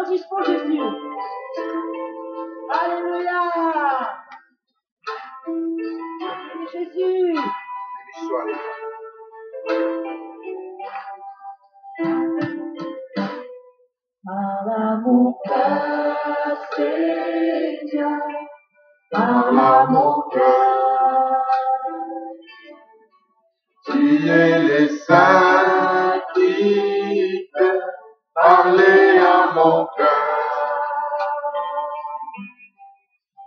juste pour Jésus. Alléluia. Jésus. Soit là. Parle à mon cœur, Seigneur. Parle à mon cœur. Tu es le Saint qui peut parler à mon cœur.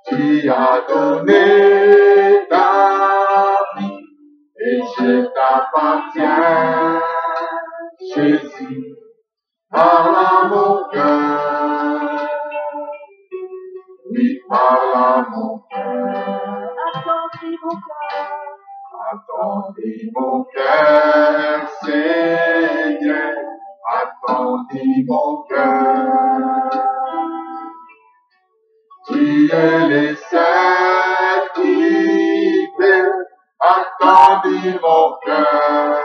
Tu as donné ta vie et je t'appartiens. Jésus, parle à mon cœur. Oui, parle à mon cœur. Attendez mon cœur. Attendez mon cœur, Seigneur. Attendez mon cœur. Tu es le Saint qui fait. Attendez mon cœur.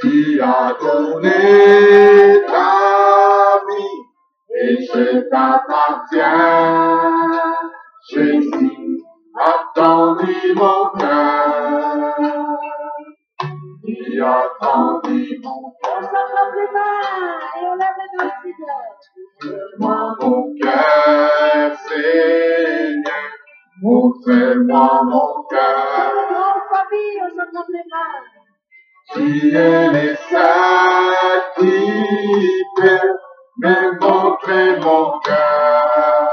Tu as donné ta vie et je t'appartiens. Jésus, attendez mon cœur. Tu attendez mon On s'acclame les mains et on lève les deux Seigneur. Montre-moi mon cœur, Seigneur. Montre-moi mon cœur. En famille, on s'acclame les mains. Tu es le Saint qui peut me montrer mon cœur.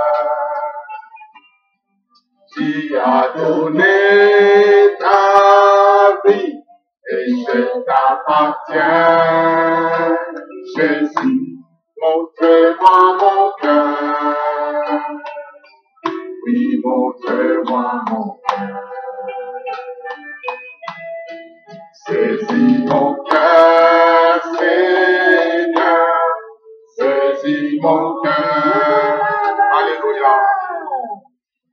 Tu as donné ta vie et je t'appartiens. Jésus, montre-moi mon cœur. Oui, montre-moi mon cœur. Saisis mon cœur, Seigneur. Saisis mon cœur. Alléluia.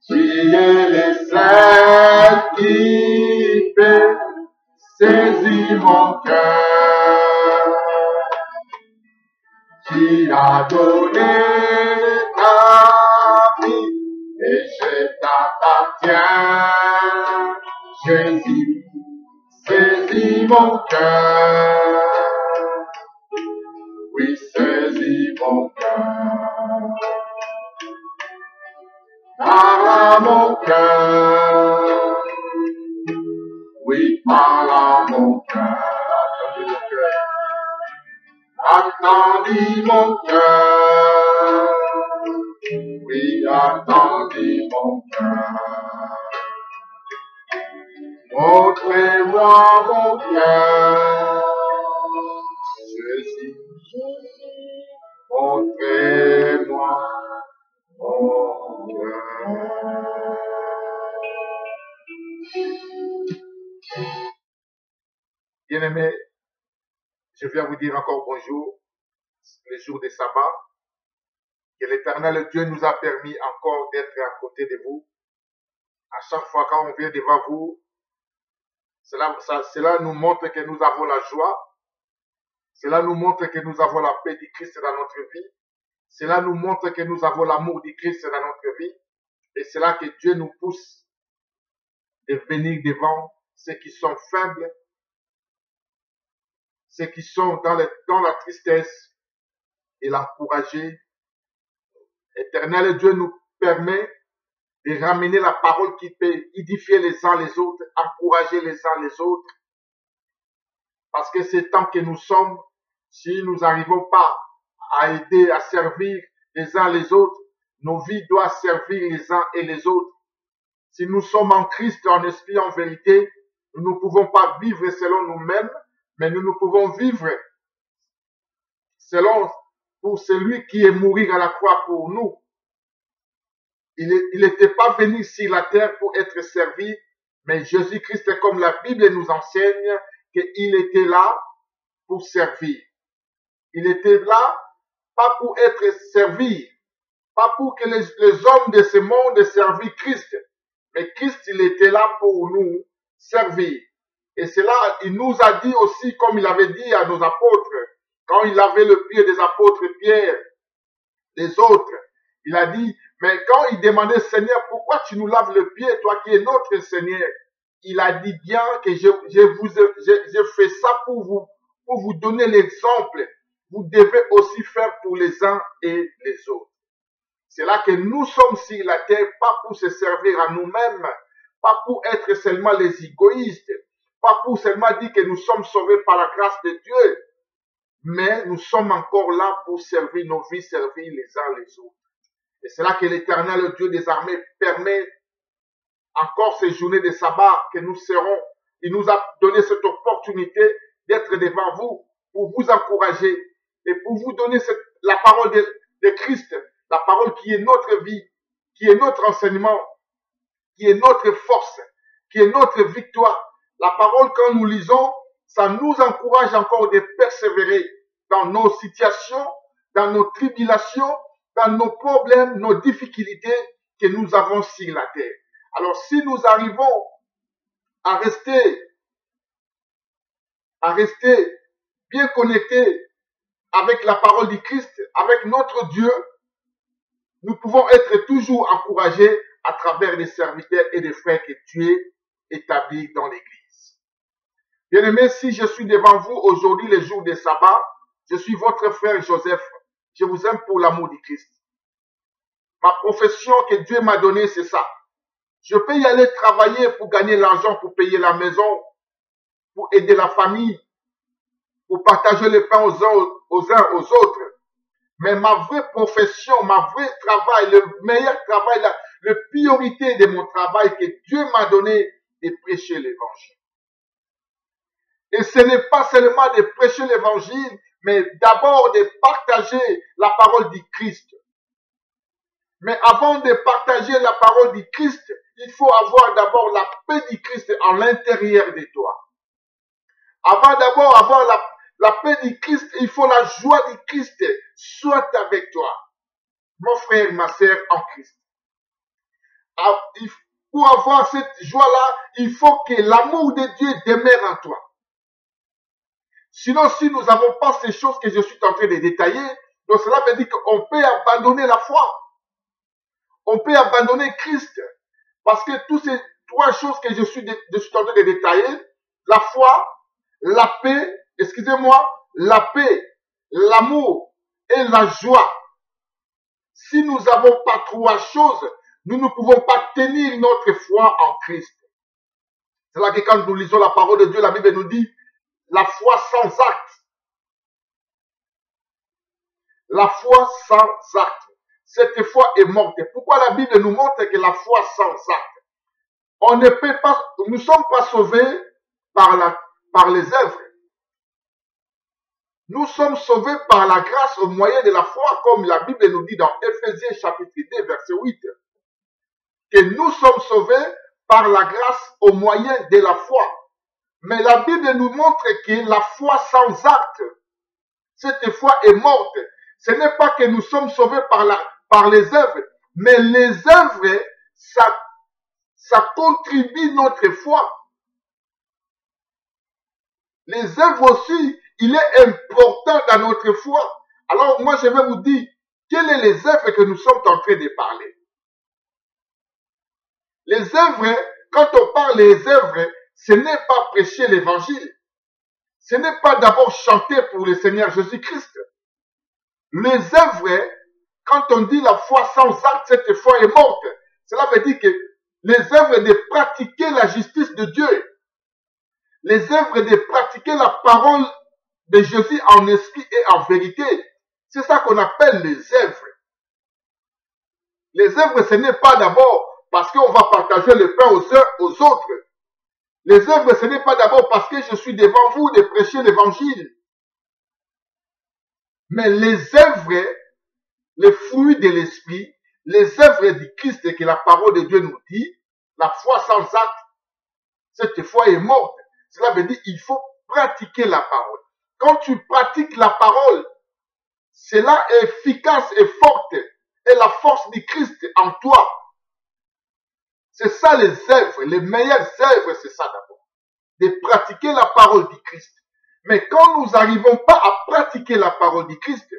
Tu es le Saint qui peut saisir mon cœur. Tu as donné ta vie et je t'appartiens. Jésus, saisis mon cœur. Oui, saisis mon cœur. Parle à mon cœur. Oui, parle à mon cœur. Attendez mon cœur. Oui, attendez mon cœur. Montrez-moi mon cœur. Jésus, montrez-moi mon cœur. Bien-aimés, je viens vous dire encore bonjour, le jour de sabbat, que l'Éternel Dieu nous a permis encore d'être à côté de vous. À chaque fois quand on vient devant vous, cela nous montre que nous avons la joie, cela nous montre que nous avons la paix du Christ dans notre vie, cela nous montre que nous avons l'amour du Christ dans notre vie, et c'est là que Dieu nous pousse de venir devant ceux qui sont faibles, ceux qui sont dans la tristesse, et l'encourager. Éternel Dieu nous permet de ramener la parole qui peut édifier les uns les autres, encourager les uns les autres. Parce que c'est tant que nous sommes, si nous n'arrivons pas à aider, à servir les uns les autres, nos vies doivent servir les uns et les autres. Si nous sommes en Christ, en esprit, en vérité, nous ne pouvons pas vivre selon nous-mêmes, mais nous pouvons vivre selon pour celui qui est mourir à la croix pour nous. Il n'était pas venu sur la terre pour être servi, mais Jésus-Christ, comme la Bible nous enseigne, qu'il était là pour servir. Il était là, pas pour être servi, pas pour que les hommes de ce monde servent Christ, mais Christ, il était là pour nous servir. Et cela, il nous a dit aussi, comme il avait dit à nos apôtres, Quand il lavait le pied des apôtres Pierre, des autres, il a dit, mais quand il demandait, Seigneur, pourquoi tu nous laves le pied, toi qui es notre Seigneur? Il a dit bien que je fais ça pour vous donner l'exemple. Vous devez aussi faire pour les uns et les autres. C'est là que nous sommes sur la terre, pas pour se servir à nous-mêmes, pas pour être seulement les égoïstes, pas pour seulement dire que nous sommes sauvés par la grâce de Dieu, mais nous sommes encore là pour servir nos vies, servir les uns les autres. Et c'est là que l'Éternel, le Dieu des armées, permet encore ces journées de sabbat que nous serons. Il nous a donné cette opportunité d'être devant vous pour vous encourager et pour vous donner la parole de Christ, la parole qui est notre vie, qui est notre enseignement, qui est notre force, qui est notre victoire. La parole, quand nous lisons, ça nous encourage encore de persévérer dans nos situations, dans nos tribulations, dans nos problèmes, nos difficultés que nous avons sur la terre. Alors, si nous arrivons à rester bien connectés avec la parole du Christ, avec notre Dieu, nous pouvons être toujours encouragés à travers les serviteurs et les frères que Dieu établit dans l'Église. Bien-aimés, si je suis devant vous aujourd'hui, les jours de sabbat, je suis votre frère Joseph. Je vous aime pour l'amour du Christ. Ma profession que Dieu m'a donnée, c'est ça. Je peux y aller travailler pour gagner l'argent, pour payer la maison, pour aider la famille, pour partager le pain aux uns aux autres. Mais ma vraie profession, ma vraie travail, le meilleur travail, la priorité de mon travail que Dieu m'a donné, est prêcher l'évangile. Et ce n'est pas seulement de prêcher l'évangile, mais d'abord de partager la parole du Christ. Mais avant de partager la parole du Christ, il faut avoir d'abord la paix du Christ en l'intérieur de toi. Avant d'abord avoir la paix du Christ, il faut la joie du Christ soit avec toi. Mon frère, ma sœur en Christ. Pour avoir cette joie-là, il faut que l'amour de Dieu demeure en toi. Sinon, si nous n'avons pas ces choses que je suis en train de détailler, donc cela veut dire qu'on peut abandonner la foi. On peut abandonner Christ. Parce que toutes ces trois choses que je suis en train de détailler, la foi, la paix, excusez-moi, la paix, l'amour et la joie. Si nous n'avons pas trois choses, nous ne pouvons pas tenir notre foi en Christ. C'est là que quand nous lisons la parole de Dieu, la Bible nous dit, la foi sans acte. La foi sans acte. Cette foi est morte. Pourquoi la Bible nous montre que la foi sans acte? On ne peut pas, nous ne sommes pas sauvés par les œuvres. Nous sommes sauvés par la grâce au moyen de la foi, comme la Bible nous dit dans Éphésiens chapitre 2, verset 8. Que nous sommes sauvés par la grâce au moyen de la foi. Mais la Bible nous montre que la foi sans acte, cette foi est morte. Ce n'est pas que nous sommes sauvés par les œuvres, mais les œuvres, ça contribue notre foi. Les œuvres aussi, il est important dans notre foi. Alors moi je vais vous dire, quelles sont les œuvres que nous sommes en train de parler? Les œuvres, quand on parle des œuvres, ce n'est pas prêcher l'évangile. Ce n'est pas d'abord chanter pour le Seigneur Jésus-Christ. Les œuvres, quand on dit la foi sans acte, cette foi est morte. Cela veut dire que les œuvres de pratiquer la justice de Dieu, les œuvres de pratiquer la parole de Jésus en esprit et en vérité, c'est ça qu'on appelle les œuvres. Les œuvres, ce n'est pas d'abord parce qu'on va partager le pain aux uns aux autres. Les œuvres, ce n'est pas d'abord parce que je suis devant vous de prêcher l'évangile. Mais les œuvres, les fruits de l'esprit, les œuvres du Christ que la parole de Dieu nous dit, la foi sans acte, cette foi est morte. Cela veut dire qu'il faut pratiquer la parole. Quand tu pratiques la parole, cela est efficace et forte. Et la force du Christ en toi. C'est ça les œuvres, les meilleures œuvres, c'est ça d'abord. De pratiquer la parole du Christ. Mais quand nous n'arrivons pas à pratiquer la parole du Christ,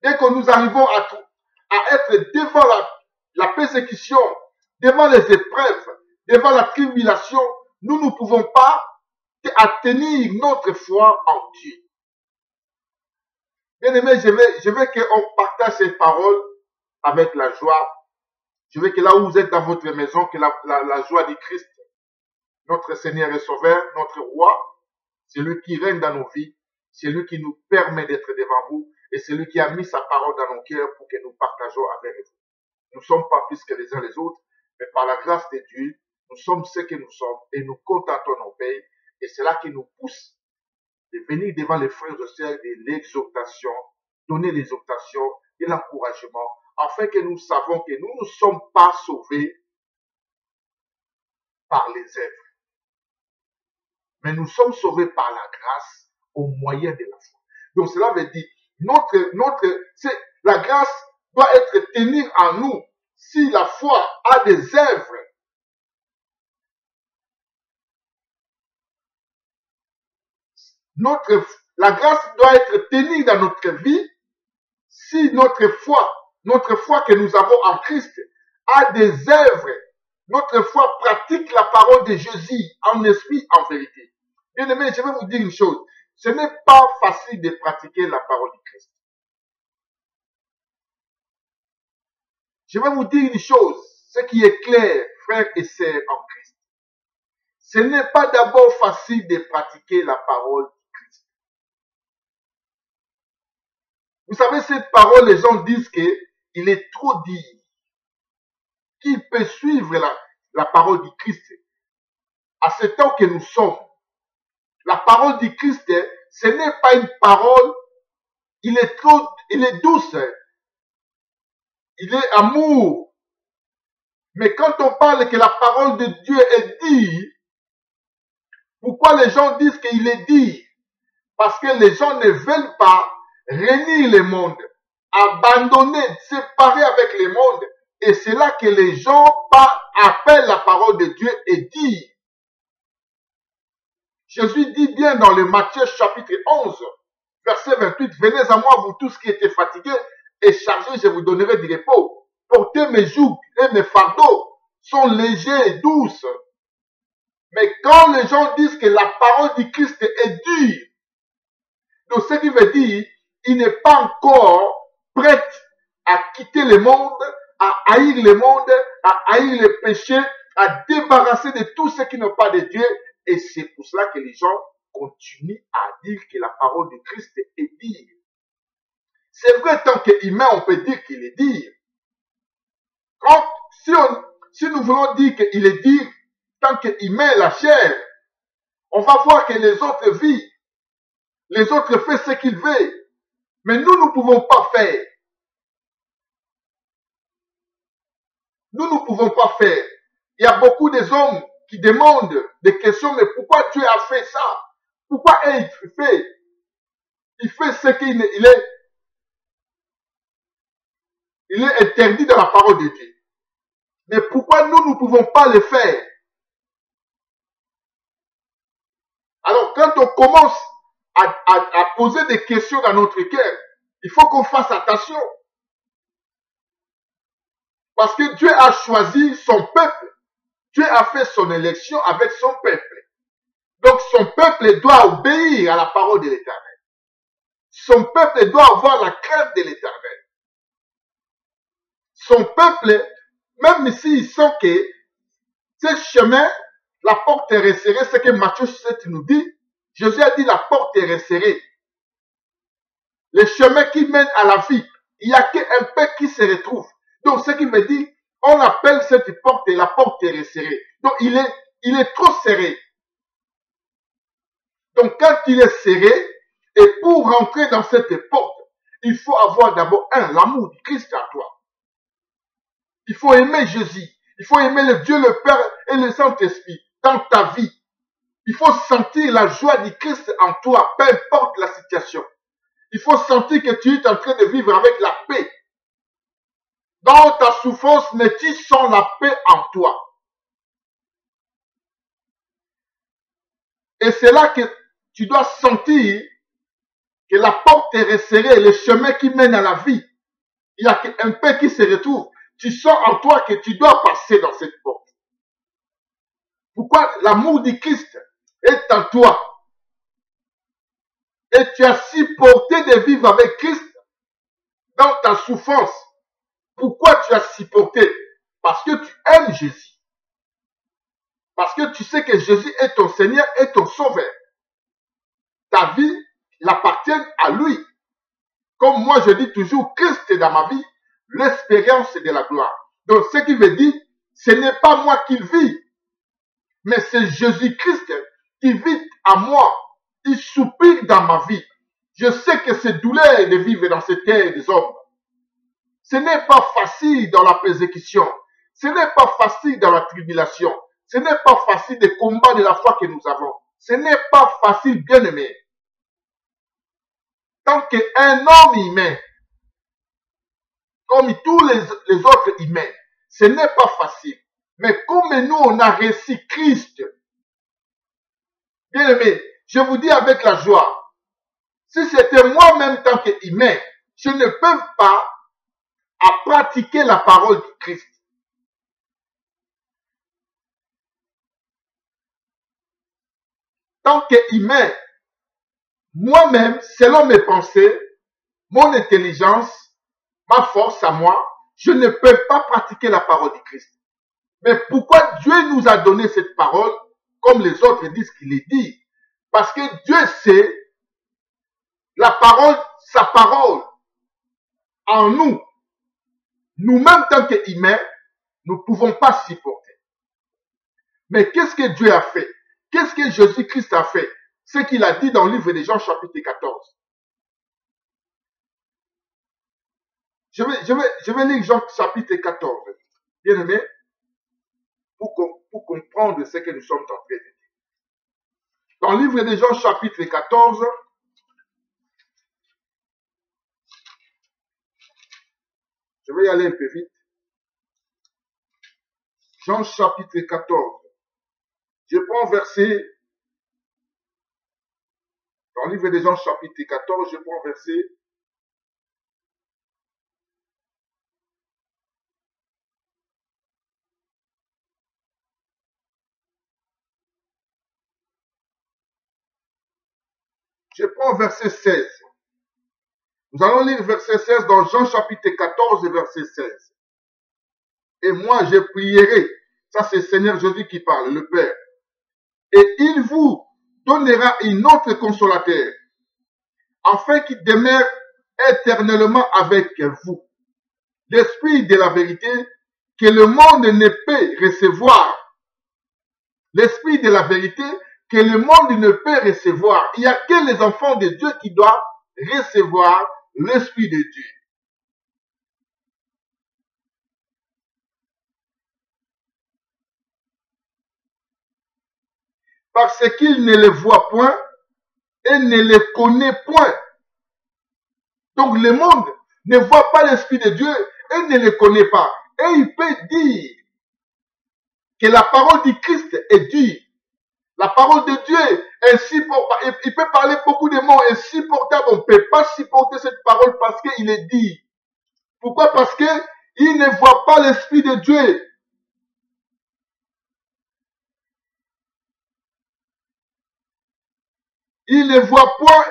dès que nous arrivons à être devant la persécution, devant les épreuves, devant la tribulation, nous ne pouvons pas tenir notre foi en Dieu. Bien aimé, je veux qu'on partage ces paroles avec la joie. Je veux que là où vous êtes dans votre maison, que la joie du Christ, notre Seigneur et Sauveur, notre Roi, c'est lui qui règne dans nos vies, c'est lui qui nous permet d'être devant vous, et c'est lui qui a mis sa parole dans nos cœurs pour que nous partageons avec vous. Nous ne sommes pas plus que les uns les autres, mais par la grâce de Dieu, nous sommes ce que nous sommes et nous contentons nos pays. Et c'est là qui nous pousse de venir devant les frères et sœurs de l'exhortation, donner l'exhortation et l'encouragement, afin que nous savons que nous ne sommes pas sauvés par les œuvres, mais nous sommes sauvés par la grâce au moyen de la foi. Donc cela veut dire, la grâce doit être tenue en nous. Si la foi a des œuvres, la grâce doit être tenue dans notre vie si notre foi que nous avons en Christ a des œuvres. Notre foi pratique la parole de Jésus en esprit, en vérité. Bien aimé, je vais vous dire une chose. Ce n'est pas facile de pratiquer la parole de Christ. Je vais vous dire une chose, ce qui est clair, frères et sœurs en Christ. Ce n'est pas d'abord facile de pratiquer la parole de Christ. Vous savez, cette parole, les gens disent qu'il est trop dit. Qui peut suivre la parole du Christ à ce temps que nous sommes? La parole du Christ, ce n'est pas une parole, il est douce, il est amour. Mais quand on parle que la parole de Dieu est dit, pourquoi les gens disent qu'il est dit? Parce que les gens ne veulent pas renier le monde, abandonner, séparer avec le monde. Et c'est là que les gens appellent la parole de Dieu et disent. Jésus dit bien dans le Matthieu chapitre 11, verset 28, « Venez à moi, vous tous qui êtes fatigués et chargés, je vous donnerai du repos. Portez mes jougs et mes fardeaux sont légers et douces. » Mais quand les gens disent que la parole du Christ est dure, donc ce qui veut dire, il n'est pas encore prêt à quitter le monde, à haïr le monde, à haïr le péché, à débarrasser de tout ce qui n'est pas de Dieu. Et c'est pour cela que les gens continuent à dire que la parole de Christ est dire. C'est vrai, tant qu'humain, on peut dire qu'il est dire. Si nous voulons dire qu'il est dire, tant qu'humain, la chair, on va voir que les autres vivent. Les autres font ce qu'ils veulent. Mais nous ne pouvons pas faire. Nous ne pouvons pas faire. Il y a beaucoup des hommes qui demandent des questions, mais pourquoi Dieu a fait ça? Pourquoi il fait? Il fait ce qu'il est. Il est interdit dans la parole de Dieu. Mais pourquoi nous ne pouvons pas le faire? Alors, quand on commence à poser des questions dans notre cœur, il faut qu'on fasse attention. Parce que Dieu a choisi son peuple. Dieu a fait son élection avec son peuple. Donc son peuple doit obéir à la parole de l'Éternel. Son peuple doit avoir la crainte de l'Éternel. Son peuple, même s'ils sent que ce chemin, la porte est resserrée, c'est ce que Matthieu 7 nous dit. Jésus a dit la porte est resserrée. Le chemin qui mène à la vie, il n'y a qu'un peu qui se retrouve. Donc, ce qui veut dire, on appelle cette porte et la porte est resserrée. Donc, il est trop serré. Donc, quand il est serré, et pour rentrer dans cette porte, il faut avoir d'abord, l'amour du Christ en toi. Il faut aimer Jésus. Il faut aimer le Dieu, le Père et le Saint-Esprit dans ta vie. Il faut sentir la joie du Christ en toi, peu importe la situation. Il faut sentir que tu es en train de vivre avec la paix. Dans ta souffrance, mais tu sens la paix en toi. Et c'est là que tu dois sentir que la porte est resserrée, le chemin qui mène à la vie, il y a un peu qui se retrouve. Tu sens en toi que tu dois passer dans cette porte. Pourquoi l'amour du Christ est en toi? Et tu as supporté de vivre avec Christ dans ta souffrance. Pourquoi tu as supporté? Parce que tu aimes Jésus. Parce que tu sais que Jésus est ton Seigneur et ton Sauveur. Ta vie l'appartient à lui. Comme moi je dis toujours, Christ est dans ma vie, l'expérience de la gloire. Donc ce qui veut dire, ce n'est pas moi qui vis, mais c'est Jésus-Christ qui vit à moi. Il soupire dans ma vie. Je sais que c'est douleur de vivre dans cette terre des hommes. Ce n'est pas facile dans la persécution. Ce n'est pas facile dans la tribulation. Ce n'est pas facile de combattre de la foi que nous avons. Ce n'est pas facile, bien-aimé. Tant qu'un homme humain, comme tous les autres humains, ce n'est pas facile. Mais comme nous, on a reçu Christ, bien-aimé, je vous dis avec la joie, si c'était moi-même tant qu'humain, je ne peux pas à pratiquer la parole du Christ. Tant qu'humain, moi-même, selon mes pensées, mon intelligence, ma force à moi, je ne peux pas pratiquer la parole du Christ. Mais pourquoi Dieu nous a donné cette parole, comme les autres disent qu'il est dit? Parce que Dieu sait, la parole, sa parole, en nous, nous-mêmes tant qu'humains, nous ne pouvons pas supporter. Mais qu'est-ce que Dieu a fait? Qu'est-ce que Jésus-Christ a fait? Ce qu'il a dit dans le livre de Jean chapitre 14. Je vais lire Jean chapitre 14. Bien aimé, pour comprendre ce que nous sommes en train de dire. Dans le livre de Jean chapitre 14, je vais y aller un peu vite. Jean chapitre 14. Je prends verset, dans le livre de Jean chapitre 14, je prends verset Je prends verset 16. Nous allons lire verset 16 dans Jean chapitre 14 et verset 16. Et moi je prierai, ça c'est Seigneur Jésus qui parle, le Père. Et il vous donnera un autre consolateur, afin qu'il demeure éternellement avec vous. L'Esprit de la vérité que le monde ne peut recevoir. L'Esprit de la vérité que le monde ne peut recevoir. Il n'y a que les enfants de Dieu qui doivent recevoir l'Esprit de Dieu. Parce qu'il ne le voit point et ne le connaît point. Donc le monde ne voit pas l'Esprit de Dieu et ne le connaît pas. Et il peut dire que la parole du Christ est dure. La parole de Dieu est insupportable. Il peut parler beaucoup de mots insupportables. On ne peut pas supporter cette parole parce qu'il est dit. Pourquoi? Parce qu'il ne voit pas l'Esprit de Dieu. Il ne voit point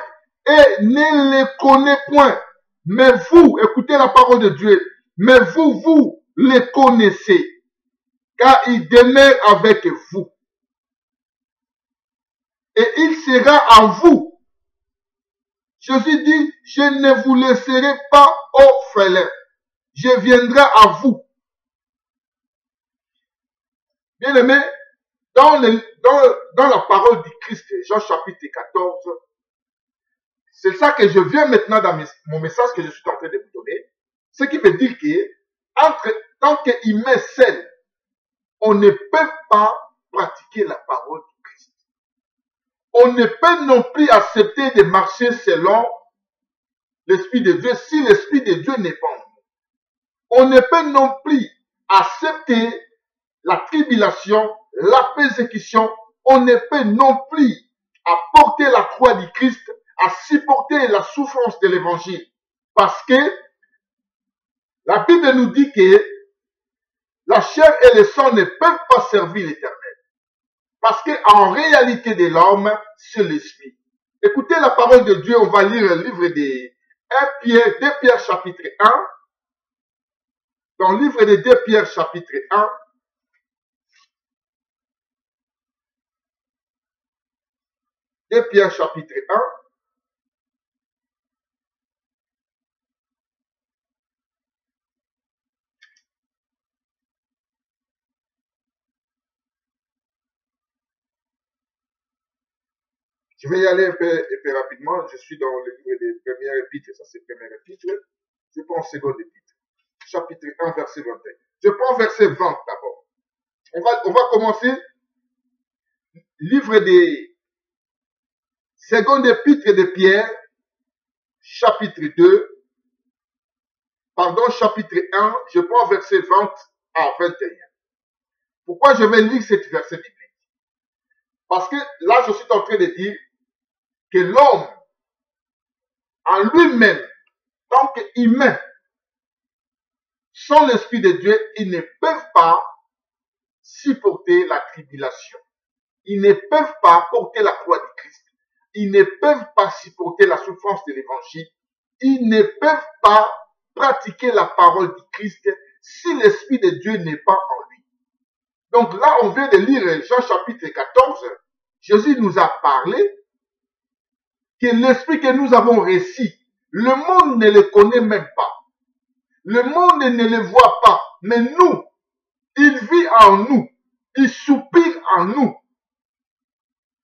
et ne le connaît point. Mais vous, écoutez la parole de Dieu, mais vous le connaissez, car il demeure avec vous. Et il sera en vous. Jésus dit, je ne vous laisserai pas orphelins. Je viendrai à vous. Bien aimé, dans la parole du Christ, Jean chapitre 14, c'est ça que je viens maintenant dans mon message que je suis en train de vous donner. Ce qui veut dire que, tant qu'humain seul, on ne peut pas pratiquer la parole du Christ. On ne peut non plus accepter de marcher selon l'Esprit de Dieu si l'Esprit de Dieu n'est pas en nous. On ne peut non plus accepter la tribulation, la persécution. On ne peut non plus à porter la croix du Christ, à supporter la souffrance de l'évangile. Parce que la Bible nous dit que la chair et le sang ne peuvent pas servir l'Éternel. Parce qu'en réalité de l'homme, c'est l'esprit. Écoutez la parole de Dieu, on va lire le livre de 2 Pierre chapitre 1. Dans le livre de 2 Pierre chapitre 1. Pierre chapitre 1. Je vais y aller un peu rapidement. Je suis dans le livre des premières épîtres. Ça, c'est première épître. Je prends seconde épître. Chapitre 1, verset 21. Je prends verset 20 d'abord. On va commencer. Livre des seconde épître de Pierre, chapitre 2. Pardon, chapitre 1. Je prends verset 20 à 21. Pourquoi je vais lire cette verset biblique? Parce que là, je suis en train de dire que l'homme, en lui-même, tant qu'humain, sans l'Esprit de Dieu, ils ne peuvent pas supporter la tribulation. Ils ne peuvent pas porter la croix de Christ. Ils ne peuvent pas supporter la souffrance de l'évangile. Ils ne peuvent pas pratiquer la parole du Christ si l'Esprit de Dieu n'est pas en lui. Donc là, on vient de lire Jean chapitre 14. Jésus nous a parlé que l'Esprit que nous avons reçu, le monde ne le connaît même pas. Le monde ne le voit pas. Mais nous, il vit en nous. Il soupire en nous.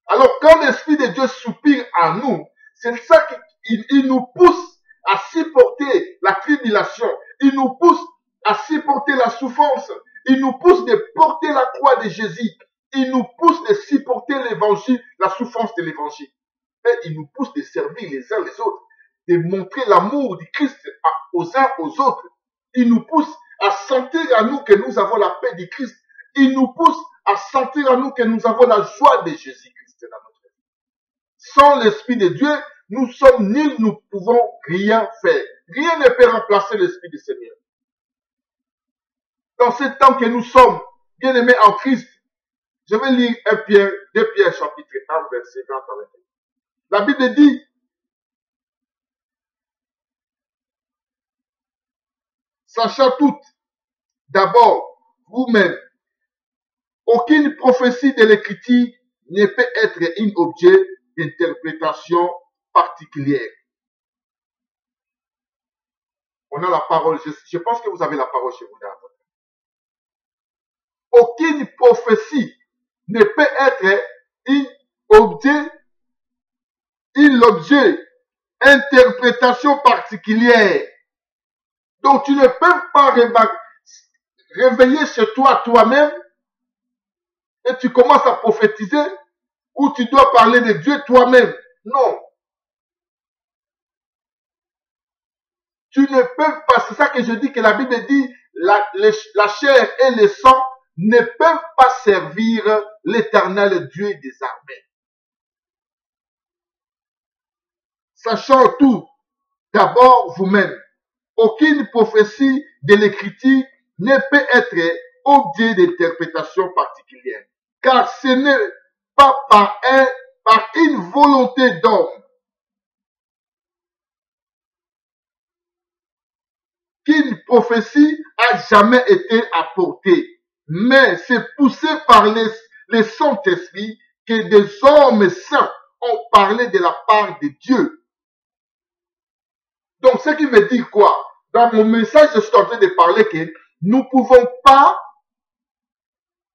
Alors quand l'Esprit de Dieu soupire en nous, c'est ça qu'il nous pousse à supporter la tribulation. Il nous pousse à supporter la souffrance. Il nous pousse de porter la croix de Jésus. Il nous pousse de supporter l'évangile, la souffrance de l'évangile. Et il nous pousse de servir les uns les autres, de montrer l'amour du Christ aux uns aux autres. Il nous pousse à sentir à nous que nous avons la paix du Christ. Il nous pousse à sentir à nous que nous avons la joie de Jésus-Christ dans notre vie. Sans l'Esprit de Dieu, nous sommes nuls, nous ne pouvons rien faire. Rien ne peut remplacer l'Esprit du Seigneur. Dans ce temps que nous sommes bien-aimés en Christ, je vais lire 2 Pierre chapitre 1, verset 20 à 21. La Bible dit, sachant toutes, d'abord, vous-même, aucune prophétie de l'Écriture ne peut être un objet d'interprétation particulière. On a la parole, je pense que vous avez la parole chez vous. Aucune prophétie ne peut être l'objet interprétation particulière. Donc tu ne peux pas réveiller chez toi-même et tu commences à prophétiser ou tu dois parler de Dieu toi-même. Non. Tu ne peux pas, c'est ça que je dis que la Bible dit, la chair et le sang ne peuvent pas servir l'Éternel Dieu des armées. Sachant tout, d'abord vous-même, aucune prophétie de l'Écriture ne peut être objet d'interprétation particulière, car ce n'est pas par une volonté d'homme qu'une prophétie a jamais été apportée, mais c'est poussé par le Saint-Esprit que des hommes saints ont parlé de la part de Dieu. Donc, ce qui veut dire quoi? Dans mon message, je suis en train de parler que nous ne pouvons pas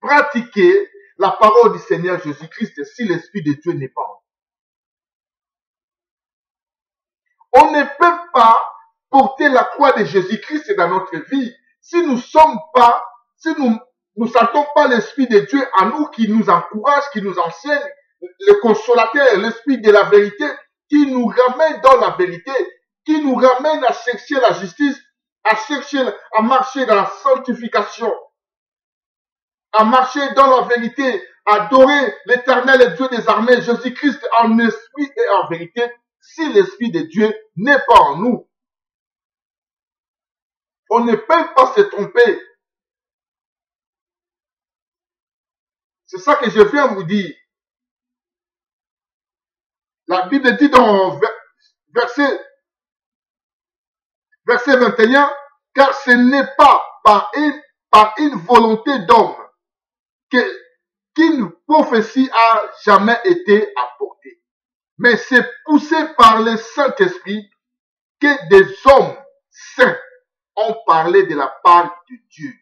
pratiquer la parole du Seigneur Jésus-Christ si l'Esprit de Dieu n'est pas en nous. On ne peut pas porter la croix de Jésus-Christ dans notre vie si nous sentons pas l'Esprit de Dieu en nous qui nous encourage, qui nous enseigne, le consolateur, l'Esprit de la vérité, qui nous ramène dans la vérité, qui nous ramène à chercher la justice, à marcher dans la sanctification, à marcher dans la vérité, adorer l'Éternel et Dieu des armées, Jésus-Christ en esprit et en vérité, si l'Esprit de Dieu n'est pas en nous. On ne peut pas se tromper. C'est ça que je viens vous dire. La Bible dit dans verset 21, car ce n'est pas par une volonté d'homme qu'une prophétie a jamais été apportée, mais c'est poussé par le Saint-Esprit que des hommes saints ont parlé de la part de Dieu.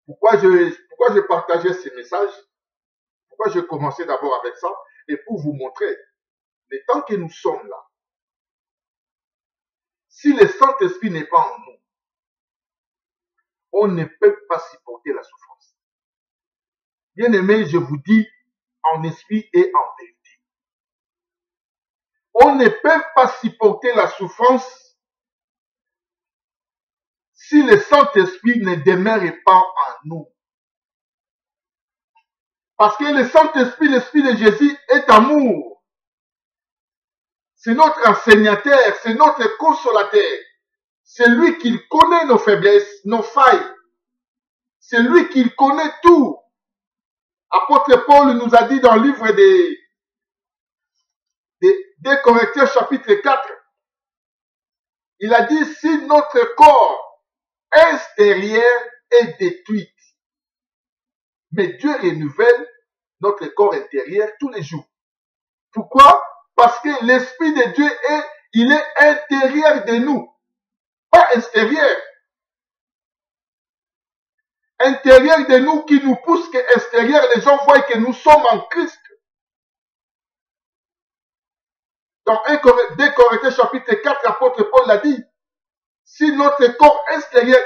Pourquoi je partageais ces messages? Pourquoi je commençais d'abord avec ça? Et pour vous montrer, le temps que nous sommes là, si le Saint-Esprit n'est pas en nous, on ne peut pas supporter la souffrance. Bien-aimés, je vous dis en esprit et en vérité. On ne peut pas supporter la souffrance si le Saint-Esprit ne demeure pas en nous. Parce que le Saint-Esprit, l'Esprit de Jésus est amour. C'est notre enseignateur, c'est notre consolateur. C'est lui qui connaît nos faiblesses, nos failles. C'est lui qui connaît tout. Apôtre Paul nous a dit dans le livre des Corinthiens chapitre 4, il a dit, si notre corps extérieur est détruit, mais Dieu renouvelle notre corps intérieur tous les jours. Pourquoi? Parce que l'Esprit de Dieu il est intérieur de nous, pas extérieur. Intérieur de nous qui nous pousse que extérieur, les gens voient que nous sommes en Christ. Dans 2 Corinthiens chapitre 4, l'apôtre Paul l'a dit, si notre corps extérieur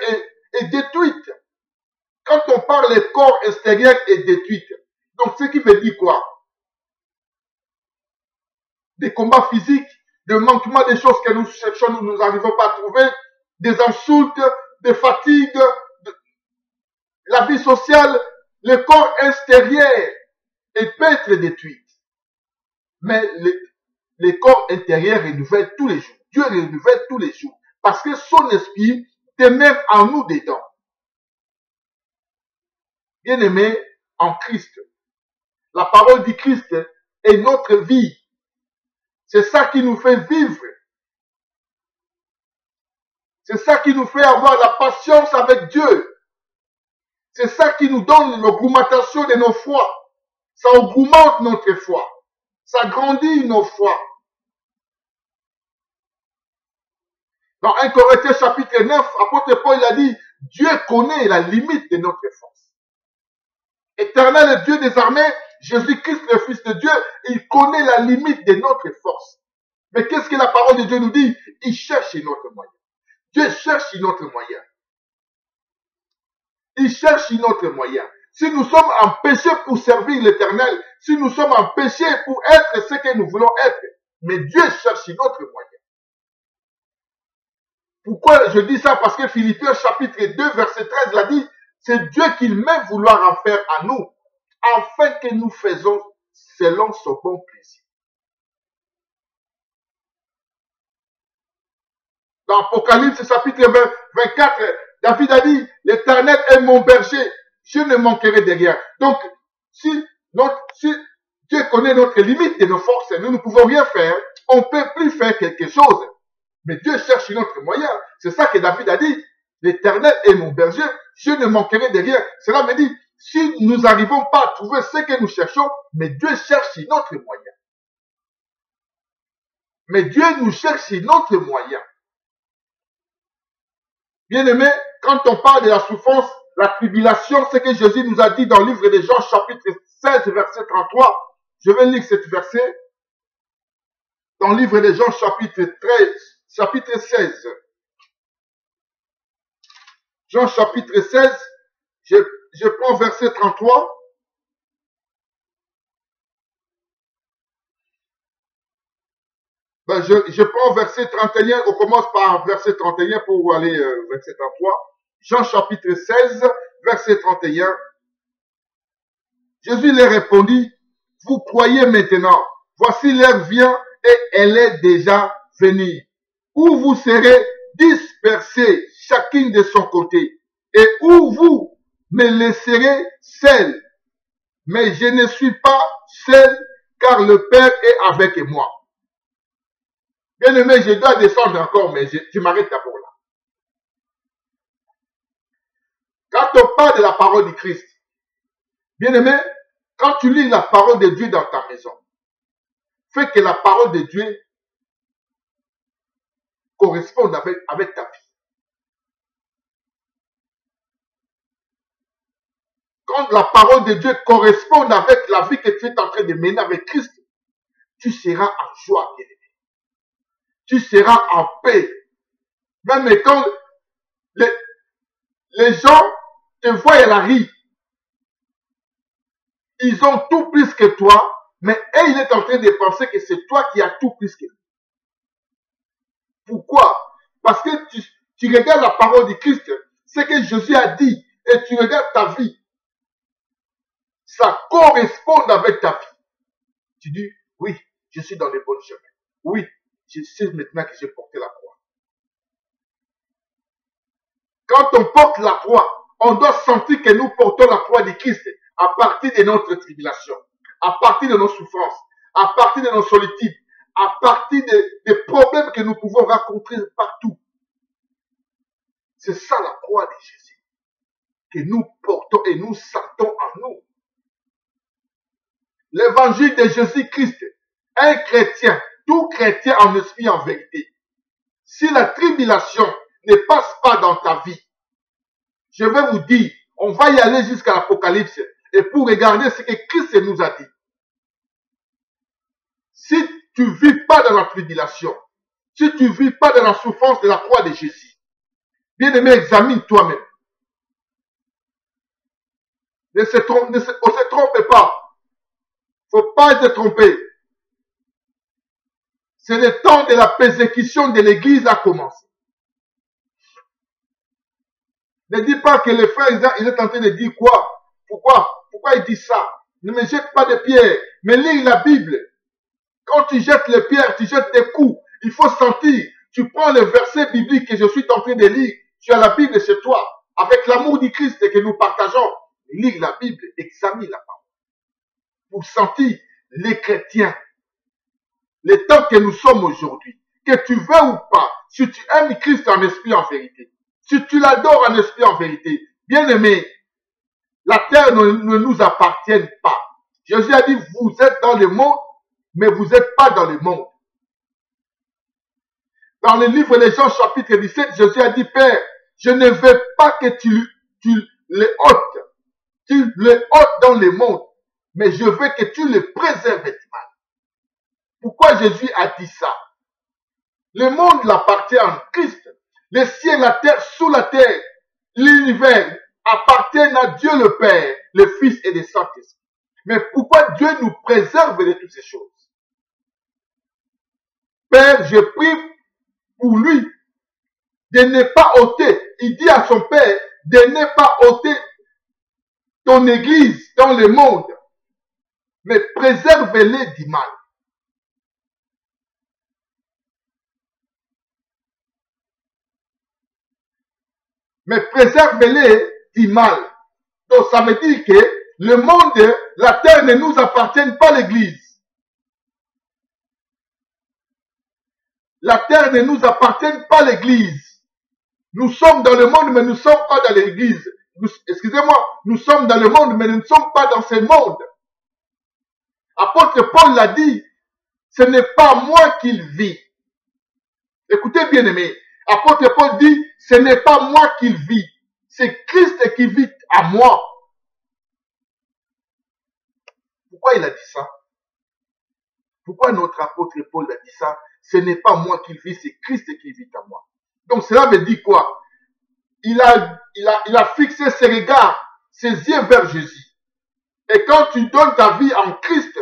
est détruit, quand on parle le corps extérieur est détruit, donc ce qui veut dire quoi? Des combats physiques, des manquements, des choses que nous cherchons, nous n'arrivons pas à trouver, des insultes, des fatigues, la vie sociale, le corps extérieur peut être détruit. Mais le corps intérieur renouvelle tous les jours. Dieu renouvelle tous les jours. Parce que son esprit demeure en nous dedans. Bien-aimés en Christ, la parole du Christ est notre vie. C'est ça qui nous fait vivre. C'est ça qui nous fait avoir la patience avec Dieu. C'est ça qui nous donne l'augmentation de nos foi. Ça augmente notre foi. Ça grandit nos foi. Dans 1 Corinthiens chapitre 9, apôtre Paul a dit, Dieu connaît la limite de notre force. Éternel Dieu des armées, Jésus-Christ le Fils de Dieu, il connaît la limite de notre force. Mais qu'est-ce que la parole de Dieu nous dit? Il cherche notre moyen. Dieu cherche notre moyen. Il cherche notre moyen. Si nous sommes en péché pour servir l'Éternel, si nous sommes en péché pour être ce que nous voulons être, mais Dieu cherche notre moyen. Pourquoi je dis ça? Parce que Philippiens chapitre 2 verset 13 l'a dit, c'est Dieu qui met vouloir en faire à nous, afin que nous faisons selon son bon plaisir. Dans Apocalypse chapitre 24, David a dit, l'Éternel est mon berger, je ne manquerai de rien. Donc, si Dieu connaît notre limite de nos forces, nous ne pouvons rien faire, on ne peut plus faire quelque chose. Mais Dieu cherche notre moyen. C'est ça que David a dit. L'Éternel est mon berger, je ne manquerai de rien. Cela me dit, si nous n'arrivons pas à trouver ce que nous cherchons, mais Dieu cherche notre moyen. Mais Dieu nous cherche notre moyen. Bien-aimés, quand on parle de la souffrance, la tribulation, ce que Jésus nous a dit dans le livre de Jean, chapitre 16, verset 33. Je vais lire ce verset. Dans le livre de Jean, chapitre 16. Jean, chapitre 16, je prends verset 33. Je prends verset 31, on commence par verset 31 pour aller verset 33. Jean chapitre 16, verset 31, Jésus leur répondit, vous croyez maintenant, voici l'heure vient et elle est déjà venue, où vous serez dispersés chacun de son côté, et où vous me laisserez seul. Mais je ne suis pas seul, car le Père est avec moi. Bien aimé, je dois descendre encore, mais je m'arrête d'abord là. Quand on parle de la parole du Christ, bien aimé, quand tu lis la parole de Dieu dans ta maison, fais que la parole de Dieu corresponde avec ta vie. Quand la parole de Dieu correspond avec la vie que tu es en train de mener avec Christ, tu seras en joie, bien aimé. Tu seras en paix. Même quand les gens te voient à la rue, ils ont tout plus que toi, mais il est en train de penser que c'est toi qui as tout plus que lui. Pourquoi? Parce que tu regardes la parole du Christ, ce que Jésus a dit, et tu regardes ta vie. Ça correspond avec ta vie. Tu dis, oui, je suis dans le bon chemin. Oui, je sais maintenant que j'ai porté la croix. Quand on porte la croix, on doit sentir que nous portons la croix du Christ à partir de notre tribulation, à partir de nos souffrances, à partir de nos solitudes, à partir des problèmes que nous pouvons rencontrer partout. C'est ça la croix de Jésus que nous portons et nous sentons en nous. L'évangile de Jésus-Christ, un chrétien, tout chrétien en esprit en vérité. Si la tribulation ne passe pas dans ta vie, je vais vous dire, on va y aller jusqu'à l'Apocalypse et pour regarder ce que Christ nous a dit. Si tu ne vis pas dans la tribulation, si tu ne vis pas dans la souffrance de la croix de Jésus, bien aimé, examine toi-même. On ne se trompe pas. Il ne faut pas être trompé. C'est le temps de la persécution de l'Église a commencé. Ne dis pas que les frères, ils sont en train de dire quoi? Pourquoi ils disent ça? Ne me jette pas de pierres, mais lis la Bible. Quand tu jettes les pierres, tu jettes des coups. Il faut sentir. Tu prends le verset biblique que je suis en train de lire. Tu as la Bible chez toi. Avec l'amour du Christ que nous partageons. Lis la Bible, examine la parole. Pour sentir les chrétiens. Le temps que nous sommes aujourd'hui. Que tu veux ou pas. Si tu aimes Christ en esprit en vérité. Si tu l'adores en esprit en vérité. Bien aimé. La terre ne nous appartient pas. Jésus a dit, vous êtes dans le monde, mais vous n'êtes pas dans le monde. Dans le livre de Jean chapitre 17, Jésus a dit, Père, je ne veux pas que tu les ôtes. Tu les ôtes dans le monde, mais je veux que tu les préserves du mal. Pourquoi Jésus a dit ça? Le monde l'appartient en Christ. Le ciel, la terre, sous la terre, l'univers appartiennent à Dieu le Père, le Fils et le Saint-Esprit. Mais pourquoi Dieu nous préserve de toutes ces choses? Père, je prie pour lui de ne pas ôter. Il dit à son Père de ne pas ôter ton Église dans le monde, mais préserve-les du mal. Mais préserve-les du mal. Donc ça veut dire que le monde, la terre ne nous appartient pas, l'Église. La terre ne nous appartient pas, l'Église. Nous sommes dans le monde, mais nous ne sommes pas dans l'Église. Excusez-moi, nous sommes dans le monde, mais nous ne sommes pas dans ce monde. Apôtre Paul l'a dit, ce n'est pas moi qui vis. Écoutez bien aimé, apôtre Paul dit, ce n'est pas moi qui vis, c'est Christ qui vit à moi. Pourquoi il a dit ça? Pourquoi notre apôtre Paul a dit ça? Ce n'est pas moi qui vis, c'est Christ qui vit à moi. Donc cela veut dire quoi? Il a fixé ses regards, ses yeux vers Jésus. Et quand tu donnes ta vie en Christ,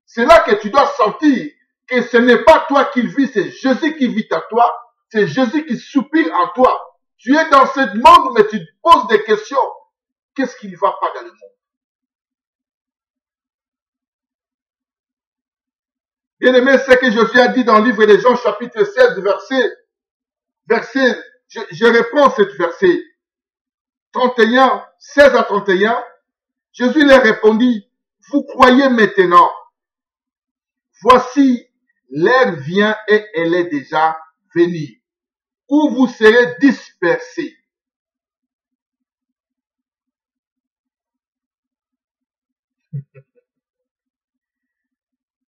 c'est là que tu dois sentir que ce n'est pas toi qui vis, c'est Jésus qui vit à toi. C'est Jésus qui soupire en toi. Tu es dans ce monde, mais tu te poses des questions. qu'est-ce qui ne va pas dans le monde? Bien aimé, c'est ce que Jésus a dit dans le livre des Jean, chapitre 16, je reprends ce verset 31, 16 à 31. Jésus leur répondit, vous croyez maintenant, voici, l'heure vient et elle est déjà venue, où vous serez dispersés.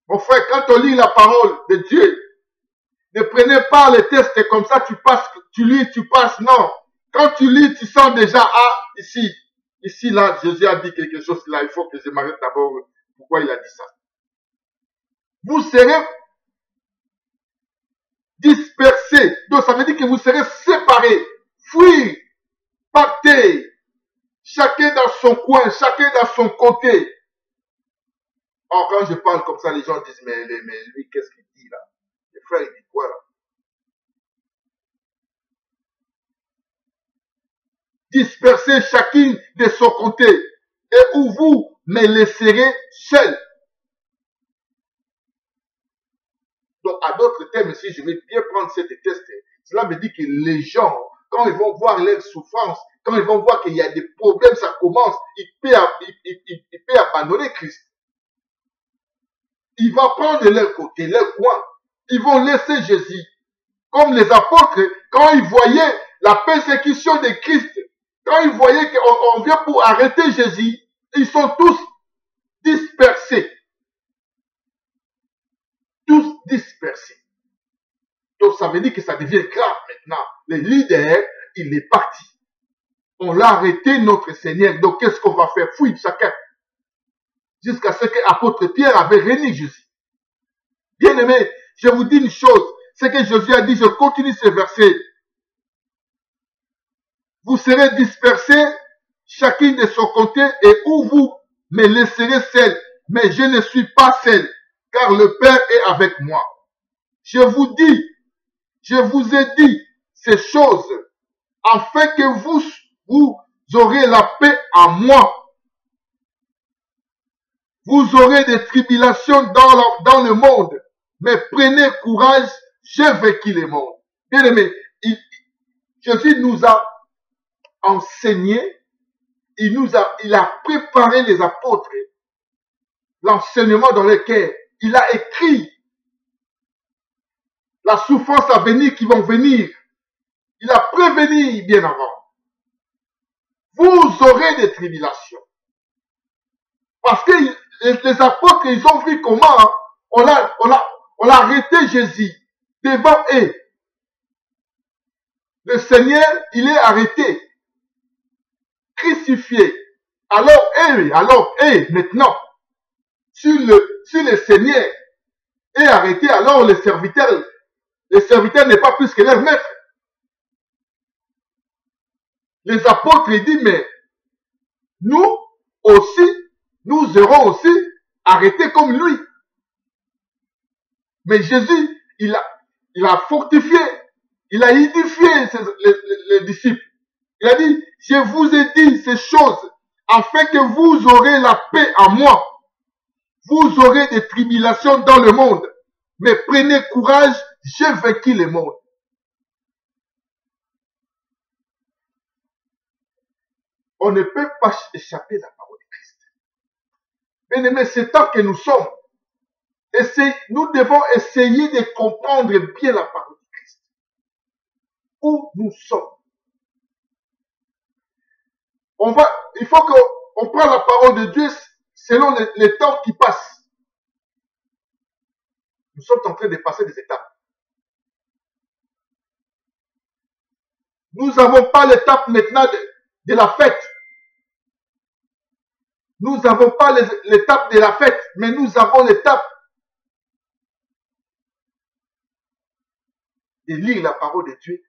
Mon frère, quand on lit la parole de Dieu, ne prenez pas les tests comme ça, tu passes, tu lis, tu passes, non. Quand tu lis, tu sens déjà, ah, ici, là, Jésus a dit quelque chose, là, il faut que je m'arrête d'abord. Pourquoi il a dit ça? Vous serez dispersés. Donc, ça veut dire que vous serez séparés, fuir, partir, chacun dans son coin, chacun dans son côté. Or, quand je parle comme ça, les gens disent, mais lui, qu'est-ce qu'il dit là? Le frère, il dit quoi là? Dispersez chacune de son côté, et où vous me laisserez seul. Donc, à d'autres termes, si je vais bien prendre cette test, cela veut dire que les gens, quand ils vont voir leur souffrance, quand ils vont voir qu'il y a des problèmes, ça commence, ils peuvent abandonner Christ. Ils vont prendre leur côté, leur coin. Ils vont laisser Jésus. Comme les apôtres, quand ils voyaient la persécution de Christ, quand ils voyaient qu'on vient pour arrêter Jésus, ils sont tous dispersés. Tous dispersés. Donc ça veut dire que ça devient grave maintenant. Le leader, il est parti. On l'a arrêté, notre Seigneur. Donc qu'est-ce qu'on va faire? Fuir chacun. Jusqu'à ce que l'apôtre Pierre avait renié Jésus. Bien aimé, je vous dis une chose. C'est que Jésus a dit, je continue ce verset. Vous serez dispersés, chacun de son côté, et où vous me laisserez seul. Mais je ne suis pas seul, car le Père est avec moi. Je vous ai dit ces choses, afin que vous aurez la paix en moi. Vous aurez des tribulations dans le monde, mais prenez courage, j'ai vaincu le monde. Bien aimé, Jésus nous a enseigné, il a préparé les apôtres, l'enseignement dans lequel il a écrit la souffrance à venir qui vont venir. Il a prévenu bien avant. Vous aurez des tribulations. Parce que les apôtres, ils ont vu comment on a arrêté Jésus devant eux. Le Seigneur, il est arrêté, crucifié. Alors, maintenant, si le Seigneur est arrêté, alors le serviteur n'est pas plus que leur maître. Les apôtres, ils disent, mais nous aussi, nous serons aussi arrêtés comme lui. Mais Jésus, il a fortifié, il a édifié les disciples. Il a dit, je vous ai dit ces choses, afin que vous aurez la paix en moi. Vous aurez des tribulations dans le monde, mais prenez courage, j'ai vaincu le monde. On ne peut pas échapper à la parole de Christ. Bien aimé, c'est tant que nous sommes. Nous devons essayer de comprendre bien la parole de Christ. Où nous sommes. Il faut qu'on prenne la parole de Dieu selon les temps qui passent. Nous sommes en train de passer des étapes. Nous n'avons pas l'étape maintenant de la fête. Nous n'avons pas l'étape de la fête, mais nous avons l'étape de lire la parole de Dieu,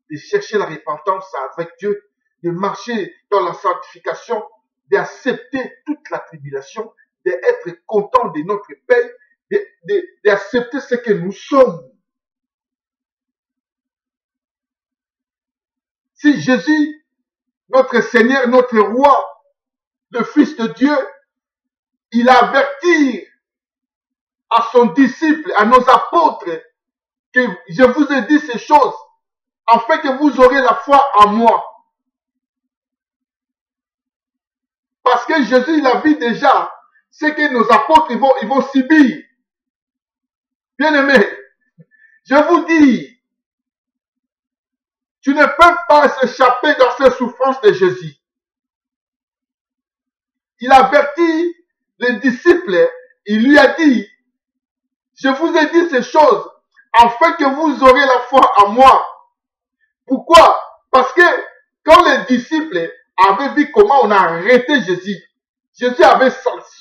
de chercher la repentance avec Dieu, de marcher dans la sanctification, d'accepter toute la tribulation, d'être content de notre paix, d'accepter ce que nous sommes. Si Jésus, notre Seigneur, notre Roi, le Fils de Dieu, il a averti à son disciple, à nos apôtres, que je vous ai dit ces choses, afin que vous aurez la foi en moi. Parce que Jésus, il a vu déjà ce que nos apôtres ils vont subir. Bien-aimés, je vous dis, tu ne peux pas s'échapper dans ces souffrances de Jésus. Il avertit les disciples, il lui a dit, je vous ai dit ces choses afin que vous aurez la foi en moi. Pourquoi? Parce que quand les disciples avaient vu comment on a arrêté Jésus, Jésus avait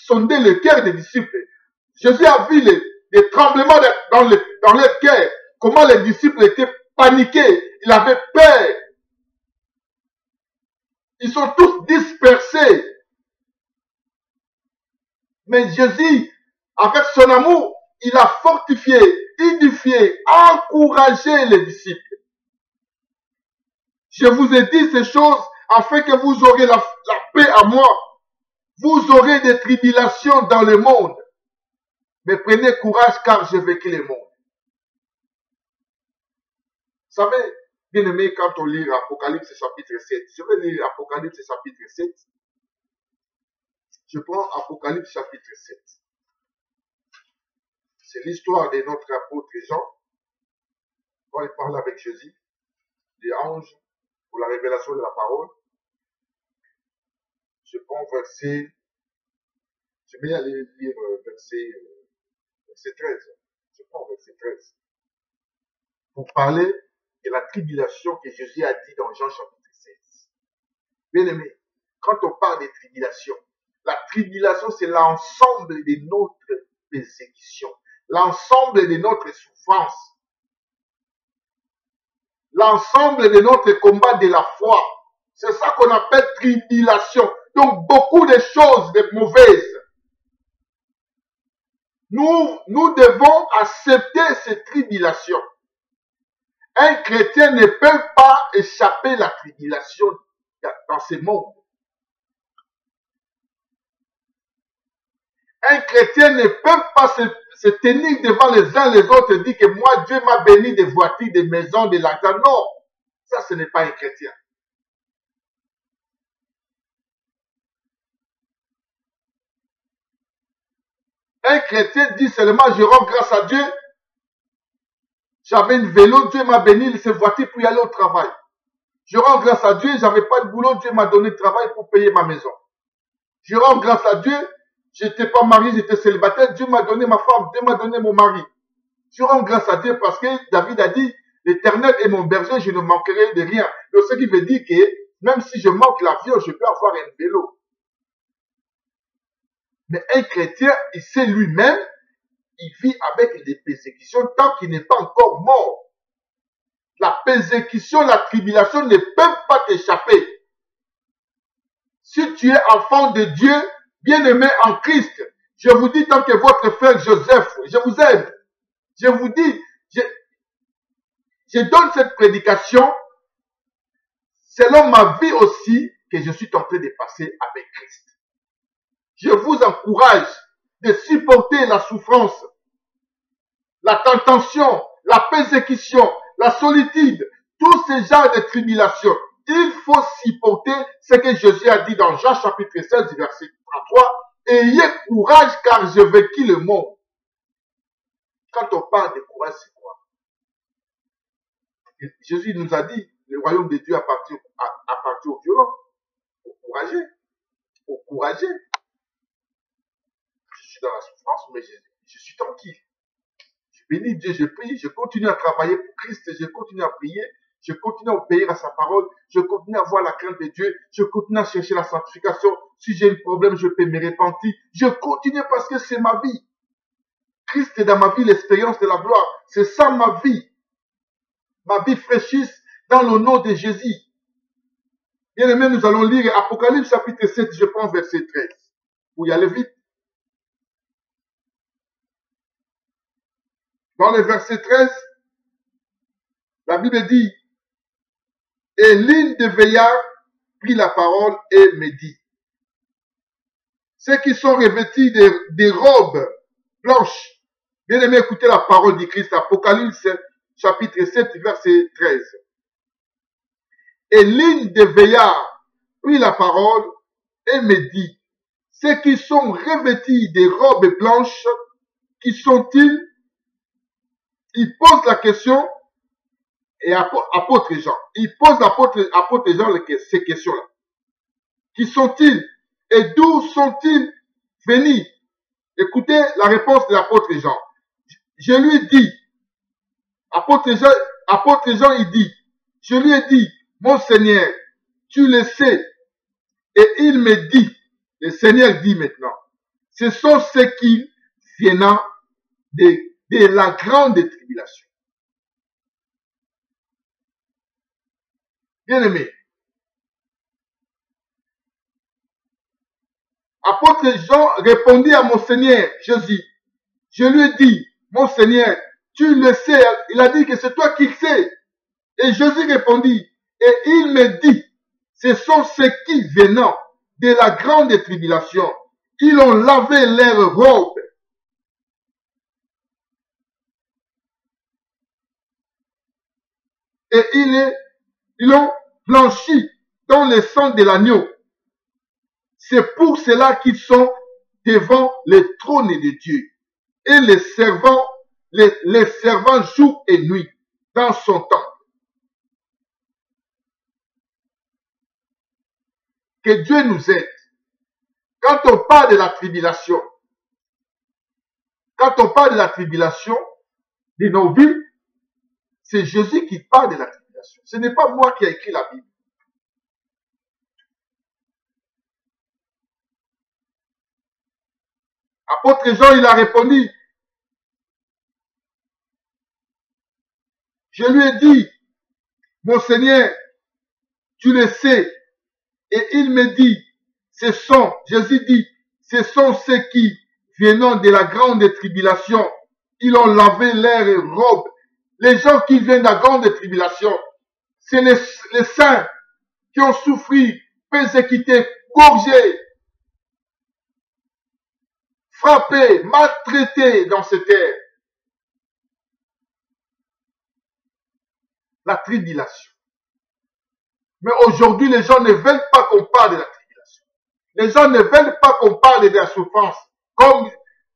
sondé le cœur des disciples. Jésus a vu les tremblements dans leur cœur, comment les disciples étaient paniqués, ils avaient peur. Ils sont tous dispersés. Mais Jésus, avec son amour, il a fortifié, édifié, encouragé les disciples. Je vous ai dit ces choses afin que vous aurez la paix à moi. Vous aurez des tribulations dans le monde. Mais prenez courage car j'ai vaincu le monde. Vous savez, bien aimé, quand on lit Apocalypse chapitre 7, je vais lire Apocalypse chapitre 7. Je prends Apocalypse chapitre 7. C'est l'histoire de notre apôtre Jean. Quand il parle avec Jésus, des anges, pour la révélation de la parole. Je prends verset, je vais aller lire verset 13. Je prends verset 13. Pour parler de la tribulation que Jésus a dit dans Jean chapitre 16. Bien aimé, quand on parle de tribulation, la tribulation c'est l'ensemble de notre persécution, l'ensemble de notre souffrance, l'ensemble de notre combat de la foi. C'est ça qu'on appelle tribulation. Donc beaucoup de choses de mauvaises. Nous devons accepter ces tribulations. Un chrétien ne peut pas échapper à la tribulation dans ce monde. Un chrétien ne peut pas se tenir devant les uns les autres et dire que moi, Dieu m'a béni des voitures, des maisons, de l'argent. Non, ça ce n'est pas un chrétien. Un chrétien dit seulement, je rends grâce à Dieu. J'avais une vélo, Dieu m'a béni ces voitures pour y aller au travail. Je rends grâce à Dieu, j'avais pas de boulot, Dieu m'a donné le travail pour payer ma maison. Je rends grâce à Dieu, j'étais pas marié, j'étais célibataire, Dieu m'a donné ma femme, Dieu m'a donné mon mari. Je rends grâce à Dieu parce que David a dit, l'Éternel est mon berger, je ne manquerai de rien. Donc ce qui veut dire que même si je manque l'avion, je peux avoir un vélo. Mais un chrétien, il sait lui-même, il vit avec des persécutions tant qu'il n'est pas encore mort. La persécution, la tribulation ne peuvent pas t'échapper. Si tu es enfant de Dieu, bien-aimé en Christ, je vous dis tant que votre frère Joseph, je vous aime. Je vous dis, je donne cette prédication selon ma vie aussi que je suis en train de passer avec Christ. Je vous encourage de supporter la souffrance, la tentation, la persécution, la solitude, tous ces genres de tribulations. Il faut supporter ce que Jésus a dit dans Jean chapitre 16, verset 33. Ayez courage car j'ai vaincu le monde. Quand on parle de courage, c'est quoi? Jésus nous a dit, le royaume de Dieu appartient aux violents, aux courageux, aux courageux. Je suis dans la souffrance, mais je suis tranquille. Je bénis Dieu, je prie, je continue à travailler pour Christ, je continue à prier, je continue à obéir à sa parole, je continue à voir la crainte de Dieu, je continue à chercher la sanctification. Si j'ai un problème, je peux me repentir. Je continue parce que c'est ma vie. Christ est dans ma vie, l'expérience de la gloire. C'est ça ma vie. Ma vie fraîchisse dans le nom de Jésus. Bien aimé, nous allons lire Apocalypse chapitre 7, je prends verset 13. Pour y aller vite. Dans le verset 13, la Bible dit, et l'une des veillards prit la parole et me dit, ceux qui sont revêtis des robes blanches. Bien aimé, écoutez la parole du Christ, Apocalypse chapitre 7, verset 13. Et l'une des veillards prit la parole et me dit, ceux qui sont revêtis des robes blanches, qui sont-ils? Il pose la question, et apôtre Jean, il pose apôtre Jean ces questions-là. Qui sont-ils? Et d'où sont-ils venus? Écoutez la réponse de l'apôtre Jean. Je lui dis, apôtre Jean, il dit, je lui ai dit, mon Seigneur, tu le sais. Et il me dit, le Seigneur dit maintenant, ce sont ceux qui viennent de la grande tribulation. Bien-aimé, apôtre Jean répondit à mon Seigneur Jésus. Je lui ai dit, mon Seigneur, tu le sais. Il a dit que c'est toi qui le sais. Et Jésus répondit, et il me dit, ce sont ceux qui venant de la grande tribulation. Ils ont lavé leurs robes. Et ils l'ont blanchi dans le sang de l'agneau. C'est pour cela qu'ils sont devant le trône de Dieu. Et les servants jour et nuit dans son temple. Que Dieu nous aide. Quand on parle de la tribulation, de nos vies, c'est Jésus qui parle de la tribulation. Ce n'est pas moi qui ai écrit la Bible. Apôtre Jean, il a répondu, je lui ai dit, mon Seigneur, tu le sais. Et il me dit, Jésus dit, ce sont ceux qui, venant de la grande tribulation, ils ont lavé leurs robes. Les gens qui viennent de la grande tribulation, c'est les saints qui ont souffert, persécutés, gorgés, frappés, maltraités dans cette terre. La tribulation. Mais aujourd'hui, les gens ne veulent pas qu'on parle de la tribulation. Les gens ne veulent pas qu'on parle de la souffrance. Comme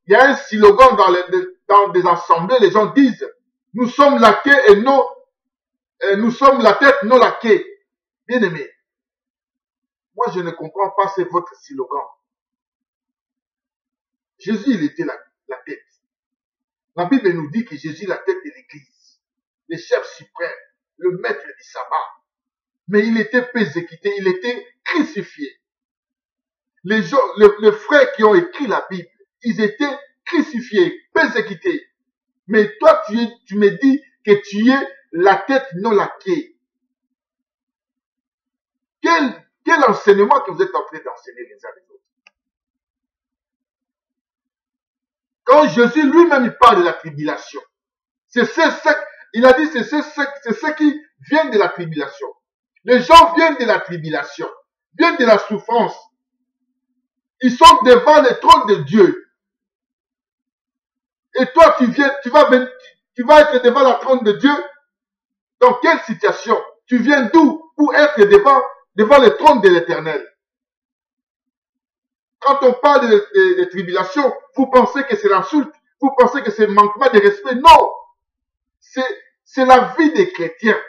il y a un slogan dans des assemblées, les gens disent, nous sommes la queue et non, nous sommes la tête, non la queue. Bien aimé, moi je ne comprends pas, c'est votre slogan. Jésus, il était la tête. La Bible nous dit que Jésus est la tête de l'Église, le chef suprême, le maître du sabbat. Mais il était persécuté, il était crucifié. Les frères qui ont écrit la Bible, ils étaient crucifiés, persécutés. Mais toi, tu me dis que tu es la tête, non la queue. Quel enseignement que vous êtes en train d'enseigner les uns les autres? Quand Jésus lui-même il parle de la tribulation, il a dit c'est ceux qui viennent de la tribulation. Les gens viennent de la tribulation, viennent de la souffrance. Ils sont devant le trône de Dieu. Et toi, tu vas être devant le trône de Dieu. Dans quelle situation? Tu viens d'où pour être devant le trône de l'Éternel? Quand on parle de tribulation, vous pensez que c'est l'insulte, vous pensez que c'est le manquement de respect. Non! C'est la vie des chrétiens.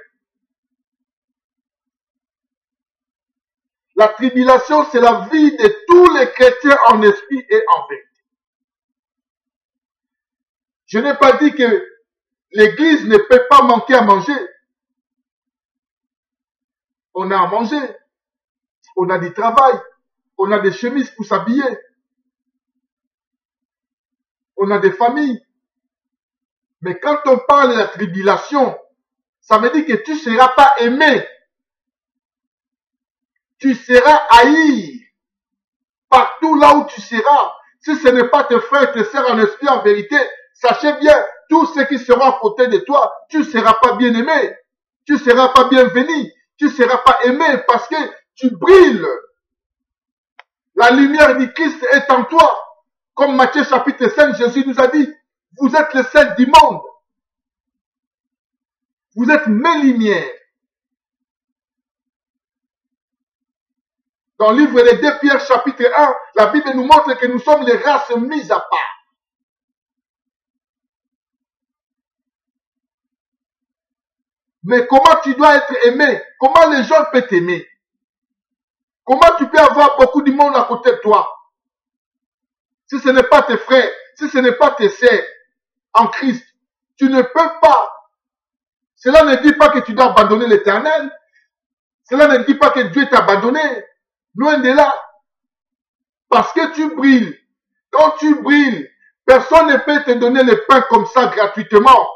La tribulation, c'est la vie de tous les chrétiens en esprit et en vérité. Je n'ai pas dit que l'Église ne peut pas manquer à manger. On a à manger. On a du travail. On a des chemises pour s'habiller. On a des familles. Mais quand on parle de la tribulation, ça veut dire que tu ne seras pas aimé. Tu seras haï partout là où tu seras. Si ce n'est pas tes frères, tes sœurs en esprit, en vérité, sachez bien, tous ceux qui seront à côté de toi, tu ne seras pas bien aimé. Tu ne seras pas bienvenu. Tu ne seras pas aimé parce que tu brilles. La lumière du Christ est en toi. Comme Matthieu chapitre 5, Jésus nous a dit, vous êtes le sel du monde. Vous êtes mes lumières. Dans le livre des 2 Pierre chapitre 1, la Bible nous montre que nous sommes les races mises à part. Mais comment tu dois être aimé? Comment les gens peuvent t'aimer? Comment tu peux avoir beaucoup de monde à côté de toi? Si ce n'est pas tes frères, si ce n'est pas tes sœurs en Christ, tu ne peux pas. Cela ne dit pas que tu dois abandonner l'Éternel. Cela ne dit pas que Dieu t'a abandonné. Loin de là. Parce que tu brilles. Quand tu brilles, personne ne peut te donner le pain comme ça gratuitement.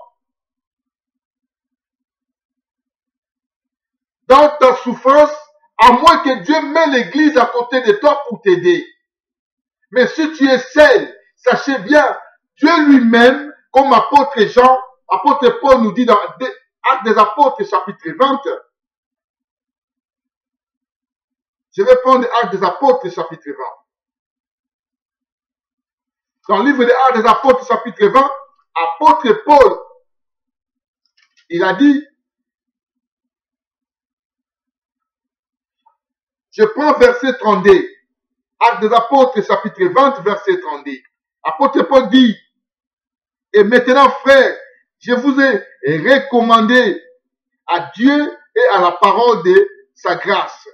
Dans ta souffrance, à moins que Dieu mette l'église à côté de toi pour t'aider. Mais si tu es seul, sachez bien, Dieu lui-même, comme apôtre Jean, apôtre Paul nous dit dans Actes des Apôtres chapitre 20, je vais prendre Actes des Apôtres chapitre 20. Dans le livre des Actes des Apôtres chapitre 20, apôtre Paul, il a dit, je prends verset 32. Actes des Apôtres, chapitre 20, verset 32. Apôtre Paul dit, et maintenant, frères, je vous ai recommandé à Dieu et à la parole de sa grâce,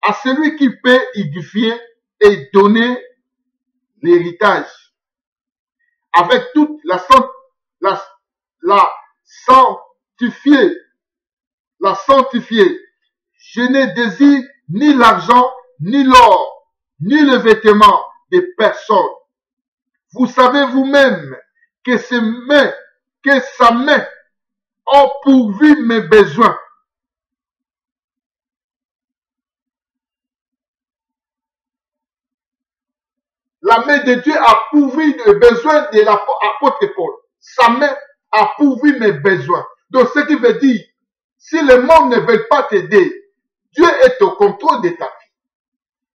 à celui qui peut édifier et donner l'héritage, avec toute la sanctifier. Je ne désire ni l'argent, ni l'or, ni le vêtement de personne. Vous savez vous-même que sa main ont pourvu mes besoins. La main de Dieu a pourvu les besoins de l'apôtre Paul. Sa main a pourvu mes besoins. Donc ce qui veut dire, si le monde ne veut pas t'aider, Dieu est au contrôle de ta vie.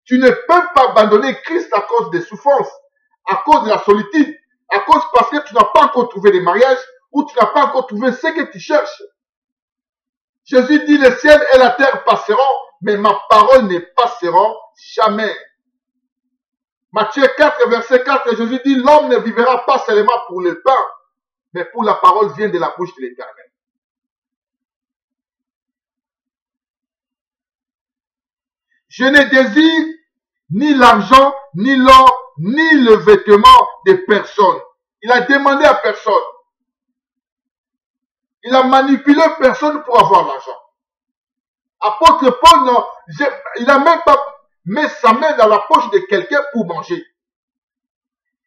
Tu ne peux pas abandonner Christ à cause des souffrances, à cause de la solitude, à cause parce que tu n'as pas encore trouvé le mariage ou tu n'as pas encore trouvé ce que tu cherches. Jésus dit, le ciel et la terre passeront, mais ma parole ne passeront jamais. Matthieu 4, verset 4, Jésus dit, l'homme ne vivra pas seulement pour le pain, mais pour la parole vient de la bouche de l'Éternel. Je ne désire ni l'argent, ni l'or, ni le vêtement de personne. Il a demandé à personne. Il a manipulé personne pour avoir l'argent. Apôtre Paul, non, il n'a même pas mis sa main dans la poche de quelqu'un pour manger.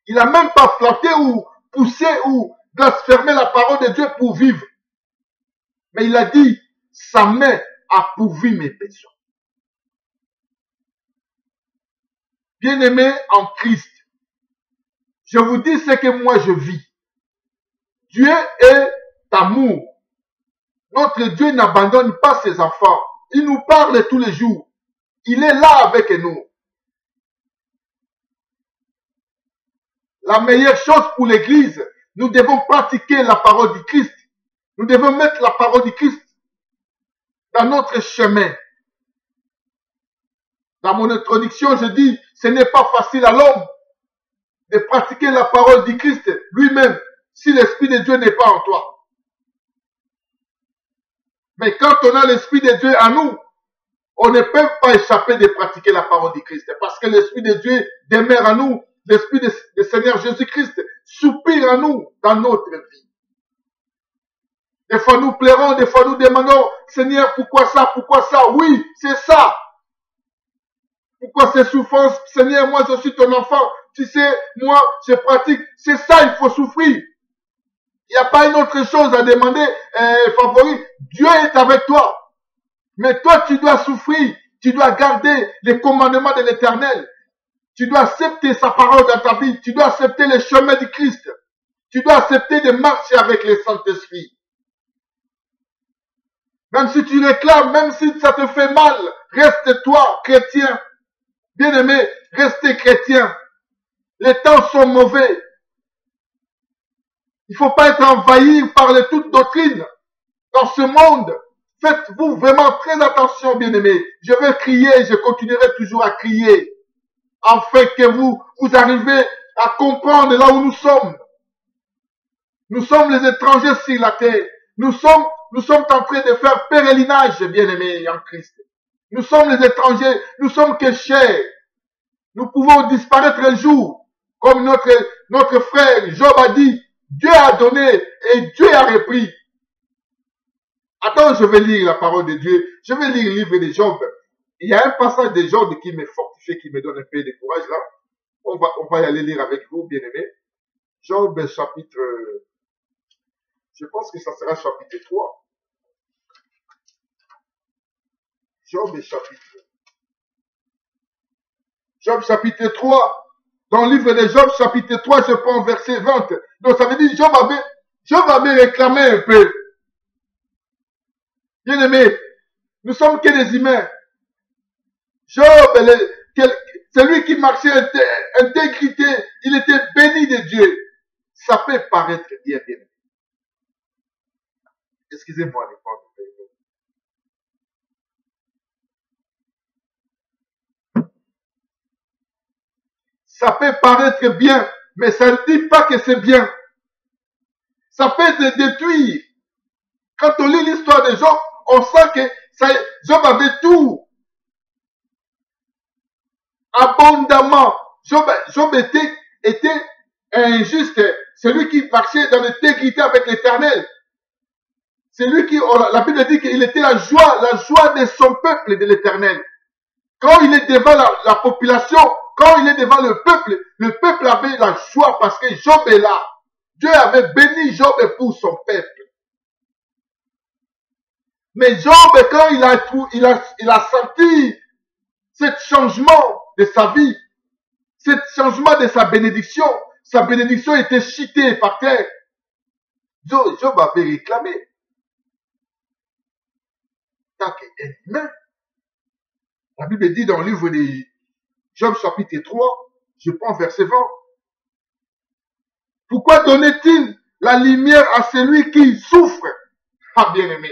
Il n'a même pas flatté ou poussé ou blasphémé la parole de Dieu pour vivre. Mais il a dit, sa main a pourvu mes besoins. Bien-aimés en Christ, je vous dis ce que moi je vis. Dieu est amour. Notre Dieu n'abandonne pas ses enfants. Il nous parle tous les jours. Il est là avec nous. La meilleure chose pour l'Église, nous devons pratiquer la parole du Christ. Nous devons mettre la parole du Christ dans notre chemin. Dans mon introduction, je dis, ce n'est pas facile à l'homme de pratiquer la parole du Christ lui-même si l'Esprit de Dieu n'est pas en toi. Mais quand on a l'Esprit de Dieu en nous, on ne peut pas échapper de pratiquer la parole du Christ. Parce que l'Esprit de Dieu demeure en nous. L'Esprit du Seigneur Jésus-Christ soupire en nous dans notre vie. Des fois nous pleurons, des fois nous demandons, Seigneur, pourquoi ça, pourquoi ça? Oui, c'est ça. Pourquoi ces souffrances? Seigneur, moi je suis ton enfant. Tu sais, moi je pratique. C'est ça, il faut souffrir. Il n'y a pas une autre chose à demander, favori. Dieu est avec toi. Mais toi, tu dois souffrir. Tu dois garder les commandements de l'Éternel. Tu dois accepter sa parole dans ta vie. Tu dois accepter les chemins du Christ. Tu dois accepter de marcher avec le Saint-Esprit. Même si tu réclames, même si ça te fait mal, reste toi, chrétien. Bien-aimés, restez chrétiens. Les temps sont mauvais. Il ne faut pas être envahi par toute doctrine dans ce monde. Faites-vous vraiment très attention, bien-aimés. Je vais crier, je continuerai toujours à crier, afin que vous arrivez à comprendre là où nous sommes. Nous sommes les étrangers sur la terre. Nous sommes en train de faire pèlerinage, bien-aimés, en Christ. Nous sommes les étrangers, nous sommes que chers. Nous pouvons disparaître un jour, comme notre frère Job a dit. Dieu a donné et Dieu a repris. Attends, je vais lire la parole de Dieu. Je vais lire le livre de Job. Il y a un passage de Job qui me fortifie, qui me donne un peu de courage là. On va y aller lire avec vous, bien-aimés. Job chapitre, je pense que ça sera chapitre 3. Job chapitre 3. Dans le livre de Job chapitre 3, je prends verset 20. Donc ça veut dire Job avait réclamé un peu. Bien-aimé, nous sommes que des humains. Job, celui qui marchait intégrité, il était béni de Dieu. Ça peut paraître bien, bien. Excusez-moi, les frères. Ça peut paraître bien, mais ça ne dit pas que c'est bien. Ça peut te détruire. Quand on lit l'histoire de Job, on sent que Job avait tout. Abondamment. Job était injuste. Celui qui marchait dans l'intégrité avec l'Éternel. Celui qui, la Bible dit qu'il était la joie de son peuple, de l'Éternel. Quand il est devant la population, quand il est devant le peuple avait la joie parce que Job est là. Dieu avait béni Job pour son peuple. Mais Job, quand il a senti ce changement de sa vie, ce changement de sa bénédiction était chitée par terre. Job avait réclamé. Tant qu'un humain. La Bible dit dans le livre de Job chapitre 3, je prends verset 20. Pourquoi donnait-il la lumière à celui qui souffre? Ah, bien-aimé.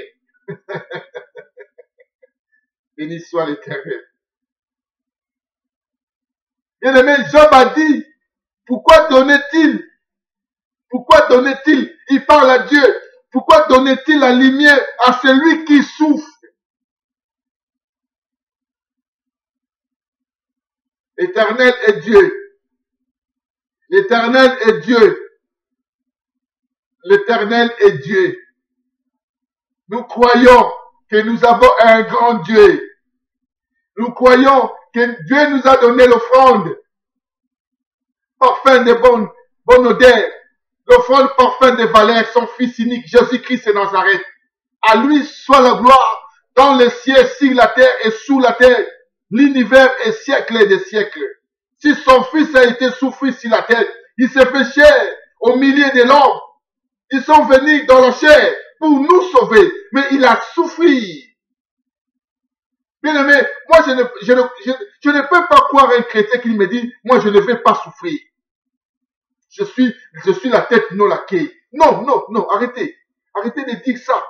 Béni soit l'Éternel. Bien-aimé, Job a dit, pourquoi donnait-il? Il parle à Dieu. Pourquoi donnait-il la lumière à celui qui souffre? L'Éternel est Dieu. L'Éternel est Dieu. L'Éternel est Dieu. Nous croyons que nous avons un grand Dieu. Nous croyons que Dieu nous a donné l'offrande. Parfum de bonne odeur. L'offrande parfum de valeur, son Fils unique, Jésus-Christ de Nazareth. À lui soit la gloire dans les cieux, sur la terre et sous la terre. L'univers est siècle et des siècles. Si son Fils a été souffert sur la terre, il s'est fait chair au milieu de l'homme. Ils sont venus dans la chair pour nous sauver, mais il a souffert. Bien aimé, moi je ne peux pas croire un chrétien qui me dit, moi je ne vais pas souffrir. Je suis la tête non la queue. Non, arrêtez. Arrêtez de dire ça.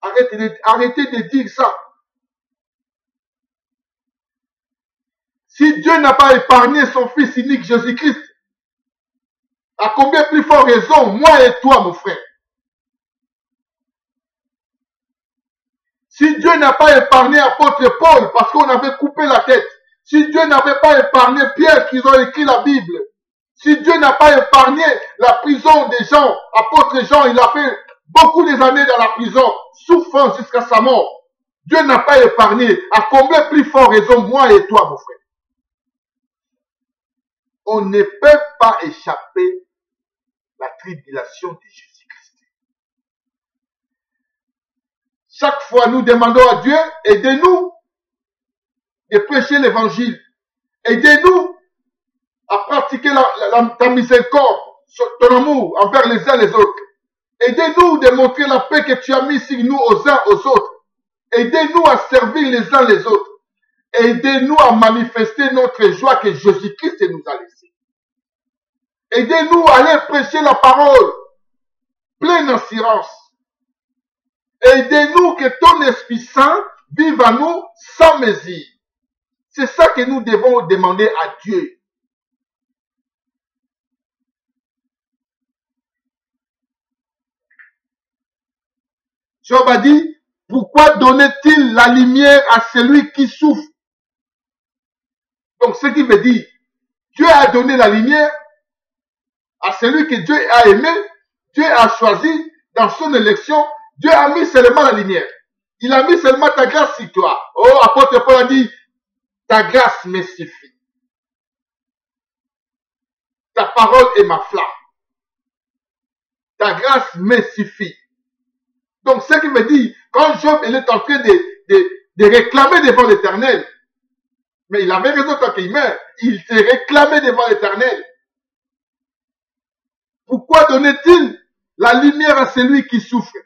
Arrêtez de dire ça. Si Dieu n'a pas épargné son Fils unique Jésus-Christ, à combien plus fort raison, moi et toi, mon frère? Si Dieu n'a pas épargné l'apôtre Paul parce qu'on avait coupé la tête, si Dieu n'avait pas épargné Pierre qui ont écrit la Bible, si Dieu n'a pas épargné la prison des gens, apôtre Jean, il a fait beaucoup des années dans la prison, souffrant jusqu'à sa mort. Dieu n'a pas épargné. À combien plus fort raison, moi et toi, mon frère? On ne peut pas échapper la tribulation de Jésus-Christ. Chaque fois, nous demandons à Dieu, aidez-nous de prêcher l'évangile. Aidez-nous à pratiquer ta miséricorde, ton amour envers les uns les autres. Aidez-nous de montrer la paix que tu as mise sur nous aux uns aux autres. Aidez-nous à servir les uns les autres. Aidez-nous à manifester notre joie que Jésus-Christ nous a laissée. Aidez-nous à aller prêcher la parole, pleine assurance. Aidez-nous que ton Esprit Saint vive à nous sans mesure. C'est ça que nous devons demander à Dieu. Job a dit, pourquoi donnait-il la lumière à celui qui souffre? Donc, ce qui veut dire, Dieu a donné la lumière à celui que Dieu a aimé, Dieu a choisi dans son élection, Dieu a mis seulement la lumière. Il a mis seulement ta grâce sur toi. Oh, apôtre Paul a dit, ta grâce me suffit. Ta parole est ma flamme. Ta grâce me suffit. Donc, ce qui veut dire, quand Job il est en train de réclamer devant l'Éternel, mais il avait raison tant qu'il meurt, il s'est réclamé devant l'Éternel. Pourquoi donnait-il la lumière à celui qui souffre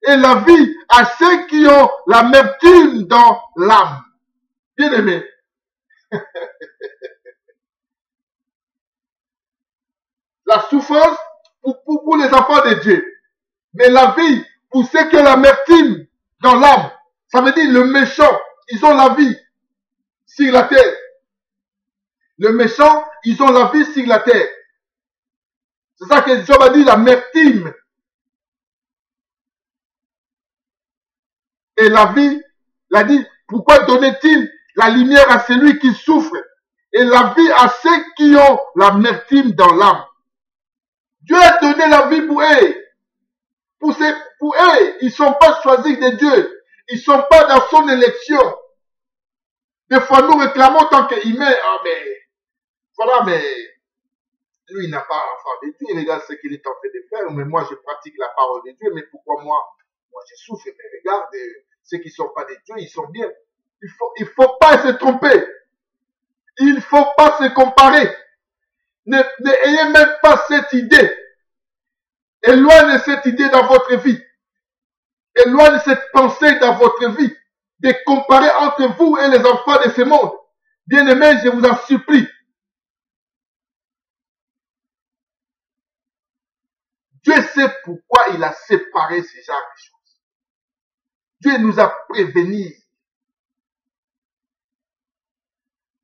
et la vie à ceux qui ont l'amertume dans l'âme? Bien aimé. La souffrance pour les enfants de Dieu, mais la vie pour ceux qui ont l'amertume dans l'âme. Ça veut dire le méchant, ils ont la vie sur la terre. Le méchant, ils ont la vie sur la terre. C'est ça que Job a dit, l'amertume. Et la vie, il a dit, pourquoi donnait-il la lumière à celui qui souffre et la vie à ceux qui ont l'amertume dans l'âme? Dieu a donné la vie pour eux. Pour eux, ils ne sont pas choisis de Dieu. Ils ne sont pas dans son élection. Des fois, nous réclamons tant qu'il met, ah mais, voilà, mais, lui, il n'a pas enfant de Dieu. Il regarde ce qu'il est en train de faire. Mais moi, je pratique la parole de Dieu. Mais pourquoi moi, je souffre? Mais regarde, ceux qui ne sont pas de Dieu, ils sont bien. Il faut pas se tromper. Il ne faut pas se comparer. N'ayez même pas cette idée. Éloignez cette idée dans votre vie. Éloignez cette pensée dans votre vie. De comparer entre vous et les enfants de ce monde. Bien-aimés, je vous en supplie. Dieu sait pourquoi il a séparé ces genres de choses. Dieu nous a prévenus.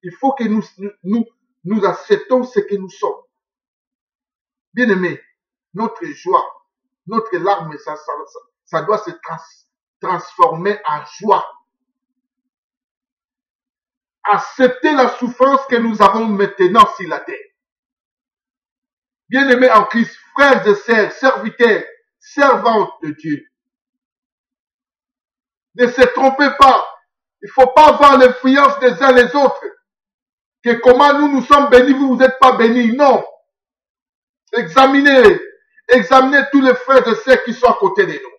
Il faut que nous acceptons ce que nous sommes. Bien-aimés, notre joie, notre larme, ça doit se transformer en joie. Accepter la souffrance que nous avons maintenant sur la terre. Bien-aimés en Christ, frères et sœurs, serviteurs, servantes de Dieu. Ne se trompez pas. Il ne faut pas avoir l'influence des uns les autres. Que comment nous sommes bénis, vous n'êtes pas bénis. Non. Examinez tous les frères et sœurs qui sont à côté de nous.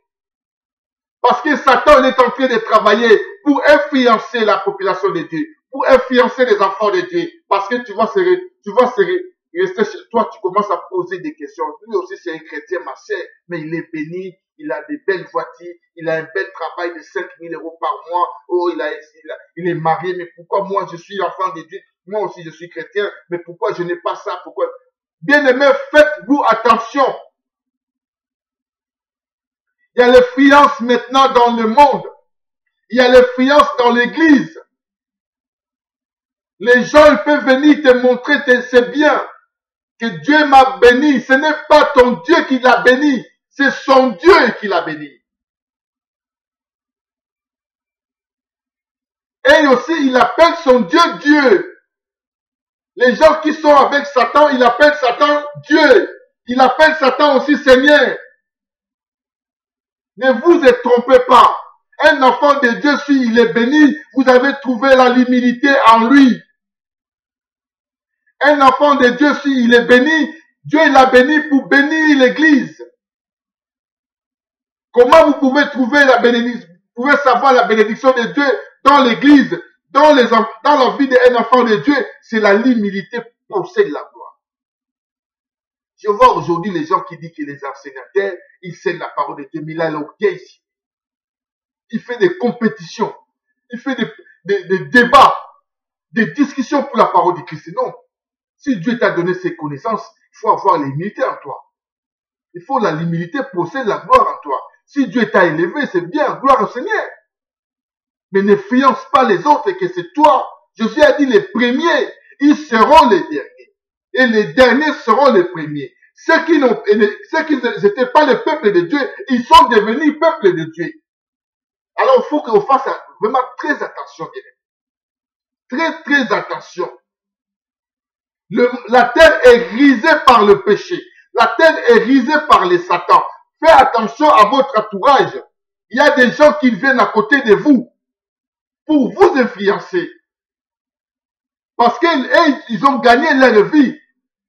Parce que Satan est en train de travailler pour influencer la population de Dieu, pour influencer les enfants de Dieu. Parce que tu vas rester chez toi, tu commences à poser des questions. Lui aussi, c'est un chrétien, ma sœur, mais il est béni, il a des belles voitures, il a un bel travail de 5 000 € par mois. Oh, il est marié, mais pourquoi moi, je suis enfant de Dieu? Moi aussi, je suis chrétien, mais pourquoi je n'ai pas ça? Pourquoi? Bien-aimés, faites-vous attention. Il y a l'influence maintenant dans le monde. Il y a l'influence dans l'église. Les gens ils peuvent venir te montrer que c'est bien, que Dieu m'a béni. Ce n'est pas ton Dieu qui l'a béni, c'est son Dieu qui l'a béni. Et aussi, il appelle son Dieu Dieu. Les gens qui sont avec Satan, il appelle Satan Dieu. Il appelle Satan aussi Seigneur. Ne vous trompez pas. Un enfant de Dieu, s'il est béni, vous avez trouvé la l'humilité en lui. Un enfant de Dieu, s'il est béni, Dieu l'a béni pour bénir l'église. Comment vous pouvez trouver la bénédiction, vous pouvez savoir la bénédiction de Dieu dans l'église, dans la vie d'un enfant de Dieu? C'est la l'humilité possède la gloire. Je vois aujourd'hui les gens qui disent que les enseignateurs, ils sèment la parole de Dieu, mais il a l'orgueil ici. Il fait des compétitions, il fait des débats. des discussions pour la parole de Christ. Non. Si Dieu t'a donné ses connaissances, il faut avoir l'humilité en toi. Il faut l'humilité possède la gloire en toi. Si Dieu t'a élevé, c'est bien, gloire au Seigneur. Mais ne fiance pas les autres que c'est toi. Jésus a dit les premiers, ils seront les derniers. Et les derniers seront les premiers. Ceux qui n'étaient pas le peuple de Dieu, ils sont devenus peuple de Dieu. Alors il faut qu'on fasse vraiment très attention. Très, très attention. La terre est risée par le péché. La terre est risée par les satans. Faites attention à votre entourage. Il y a des gens qui viennent à côté de vous pour vous influencer. Parce qu'ils ont gagné leur vie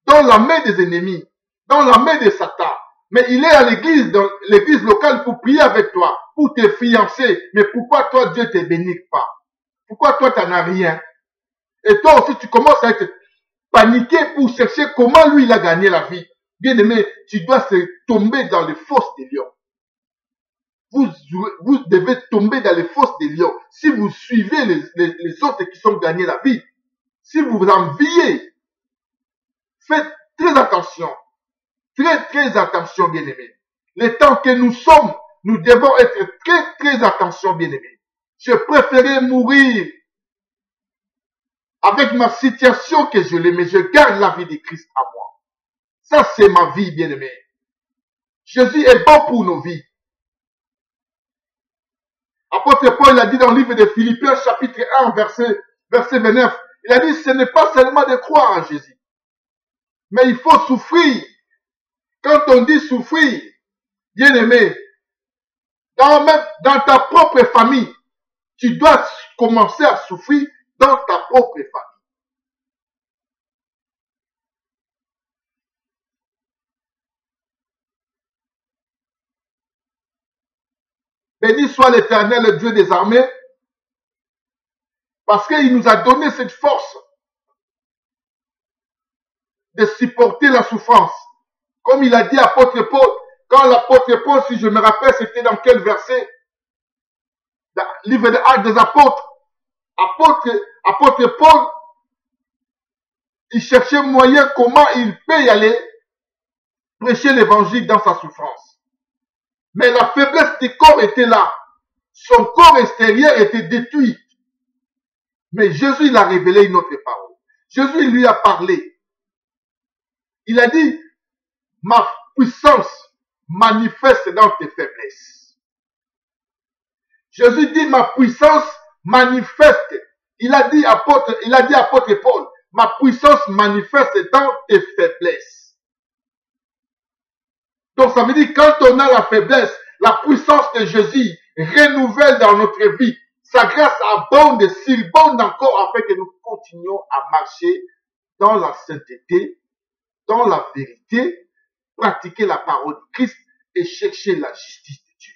dans la main des ennemis, dans la main de Satan. Mais il est à l'église, dans l'église locale pour prier avec toi, pour te fiancer. Mais pourquoi toi, Dieu ne te bénit pas? Pourquoi toi, tu n'en as rien? Et toi aussi, tu commences à être paniqué pour chercher comment lui, il a gagné la vie. Bien aimé, tu dois se tomber dans les fosses des lions. Vous devez tomber dans les fosses des lions. Si vous suivez les autres qui sont gagnés la vie, si vous vous enviez, faites très attention. Très, très attention, bien-aimés. Les temps que nous sommes, nous devons être très, très attention, bien-aimés. Je préférais mourir avec ma situation que je l'aime, mais je garde la vie de Christ à moi. Ça, c'est ma vie, bien-aimé. Jésus est bon pour nos vies. Apôtre Paul a dit dans le livre de Philippiens, chapitre 1, verset 29, il a dit, ce n'est pas seulement de croire en Jésus, mais il faut souffrir. Quand on dit souffrir, bien-aimé, dans ta propre famille, tu dois commencer à souffrir dans ta propre famille. Béni soit l'Éternel, le Dieu des armées, parce qu'il nous a donné cette force de supporter la souffrance. Comme il a dit à l'apôtre Paul, quand l'apôtre Paul, si je me rappelle, c'était dans quel verset? Dans le livre des Actes des Apôtres. Apôtre Paul, il cherchait moyen comment il peut y aller prêcher l'évangile dans sa souffrance. Mais la faiblesse du corps était là. Son corps extérieur était détruit. Mais Jésus, il a révélé une autre parole. Jésus lui a parlé. Il a dit, ma puissance manifeste dans tes faiblesses. Jésus dit, ma puissance manifeste. Il a dit apôtre Paul, ma puissance manifeste dans tes faiblesses. Donc ça veut dire, quand on a la faiblesse, la puissance de Jésus renouvelle dans notre vie. Sa grâce abonde et s'ilbonde encore afin que nous continuions à marcher dans la sainteté, dans la vérité, pratiquer la parole de Christ et chercher la justice de Dieu.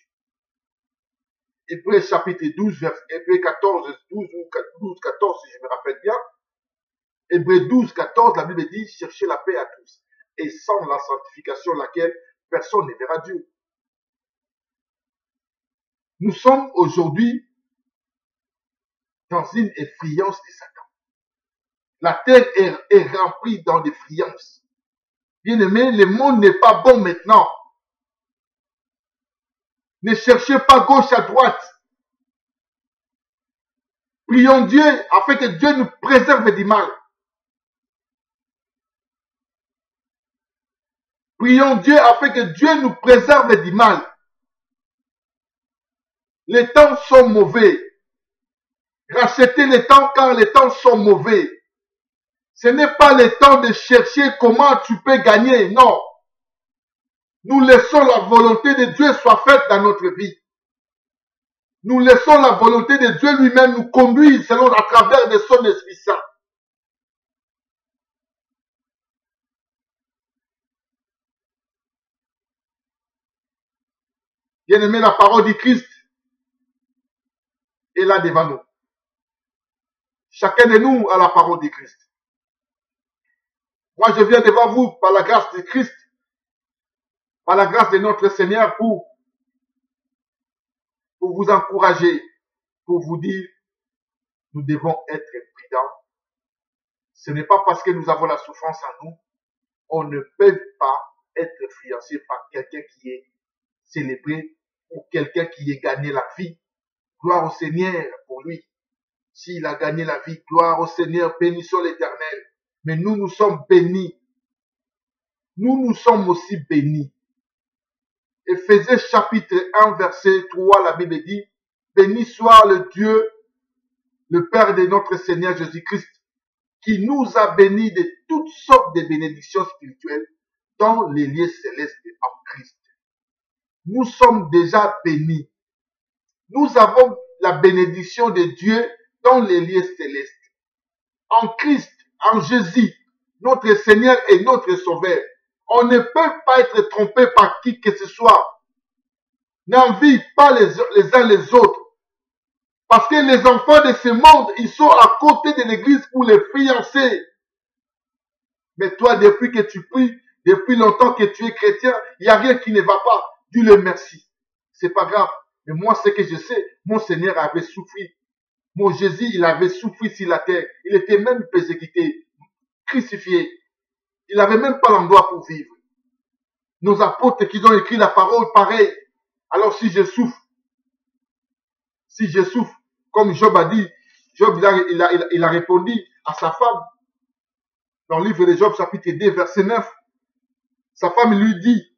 Hébreux chapitre 12, Hébreux 14, 12, 14, si je me rappelle bien. Hébreux 12, 14, la Bible dit, cherchez la paix à tous. Et sans la sanctification, laquelle personne ne verra Dieu. Nous sommes aujourd'hui dans une effrayance de Satan. La terre est remplie dans des friances. Bien-aimés, le monde n'est pas bon maintenant. Ne cherchez pas gauche à droite. Prions Dieu afin que Dieu nous préserve du mal. Prions Dieu afin que Dieu nous préserve du mal. Les temps sont mauvais. Rachetez les temps car les temps sont mauvais. Ce n'est pas le temps de chercher comment tu peux gagner, non. Nous laissons la volonté de Dieu soit faite dans notre vie. Nous laissons la volonté de Dieu lui-même nous conduire selon à travers de son Esprit Saint. Bien-aimé, la parole du Christ est là devant nous. Chacun de nous a la parole du Christ. Moi, je viens devant vous par la grâce de Christ, par la grâce de notre Seigneur pour vous encourager, pour vous dire, nous devons être prudents Ce n'est pas parce que nous avons la souffrance en nous, on ne peut pas être fiancé par quelqu'un qui est célébré ou quelqu'un qui ait gagné la vie. Gloire au Seigneur pour lui. S'il a gagné la vie, gloire au Seigneur, bénissons l'Éternel. Mais nous, nous sommes bénis. Nous sommes aussi bénis. Éphésiens chapitre 1, verset 3, la Bible dit, béni soit le Dieu, le Père de notre Seigneur Jésus-Christ, qui nous a bénis de toutes sortes de bénédictions spirituelles dans les lieux célestes en Christ. Nous sommes déjà bénis. Nous avons la bénédiction de Dieu dans les lieux célestes. En Christ, en Jésus, notre Seigneur et notre Sauveur. On ne peut pas être trompé par qui que ce soit. N'envie pas les uns les autres. Parce que les enfants de ce monde, ils sont à côté de l'église pour les fiancer. Mais toi, depuis que tu pries, depuis longtemps que tu es chrétien, il n'y a rien qui ne va pas. Dis-le merci. C'est pas grave. Mais moi, ce que je sais, mon Seigneur avait souffert. Mon Jésus, il avait souffert sur la terre. Il était même persécuté, crucifié. Il n'avait même pas l'endroit pour vivre. Nos apôtres qui ont écrit la parole, pareil. Alors si je souffre, comme Job a dit, Job il a répondu à sa femme, dans le livre de Job, chapitre 2, verset 9, sa femme lui dit,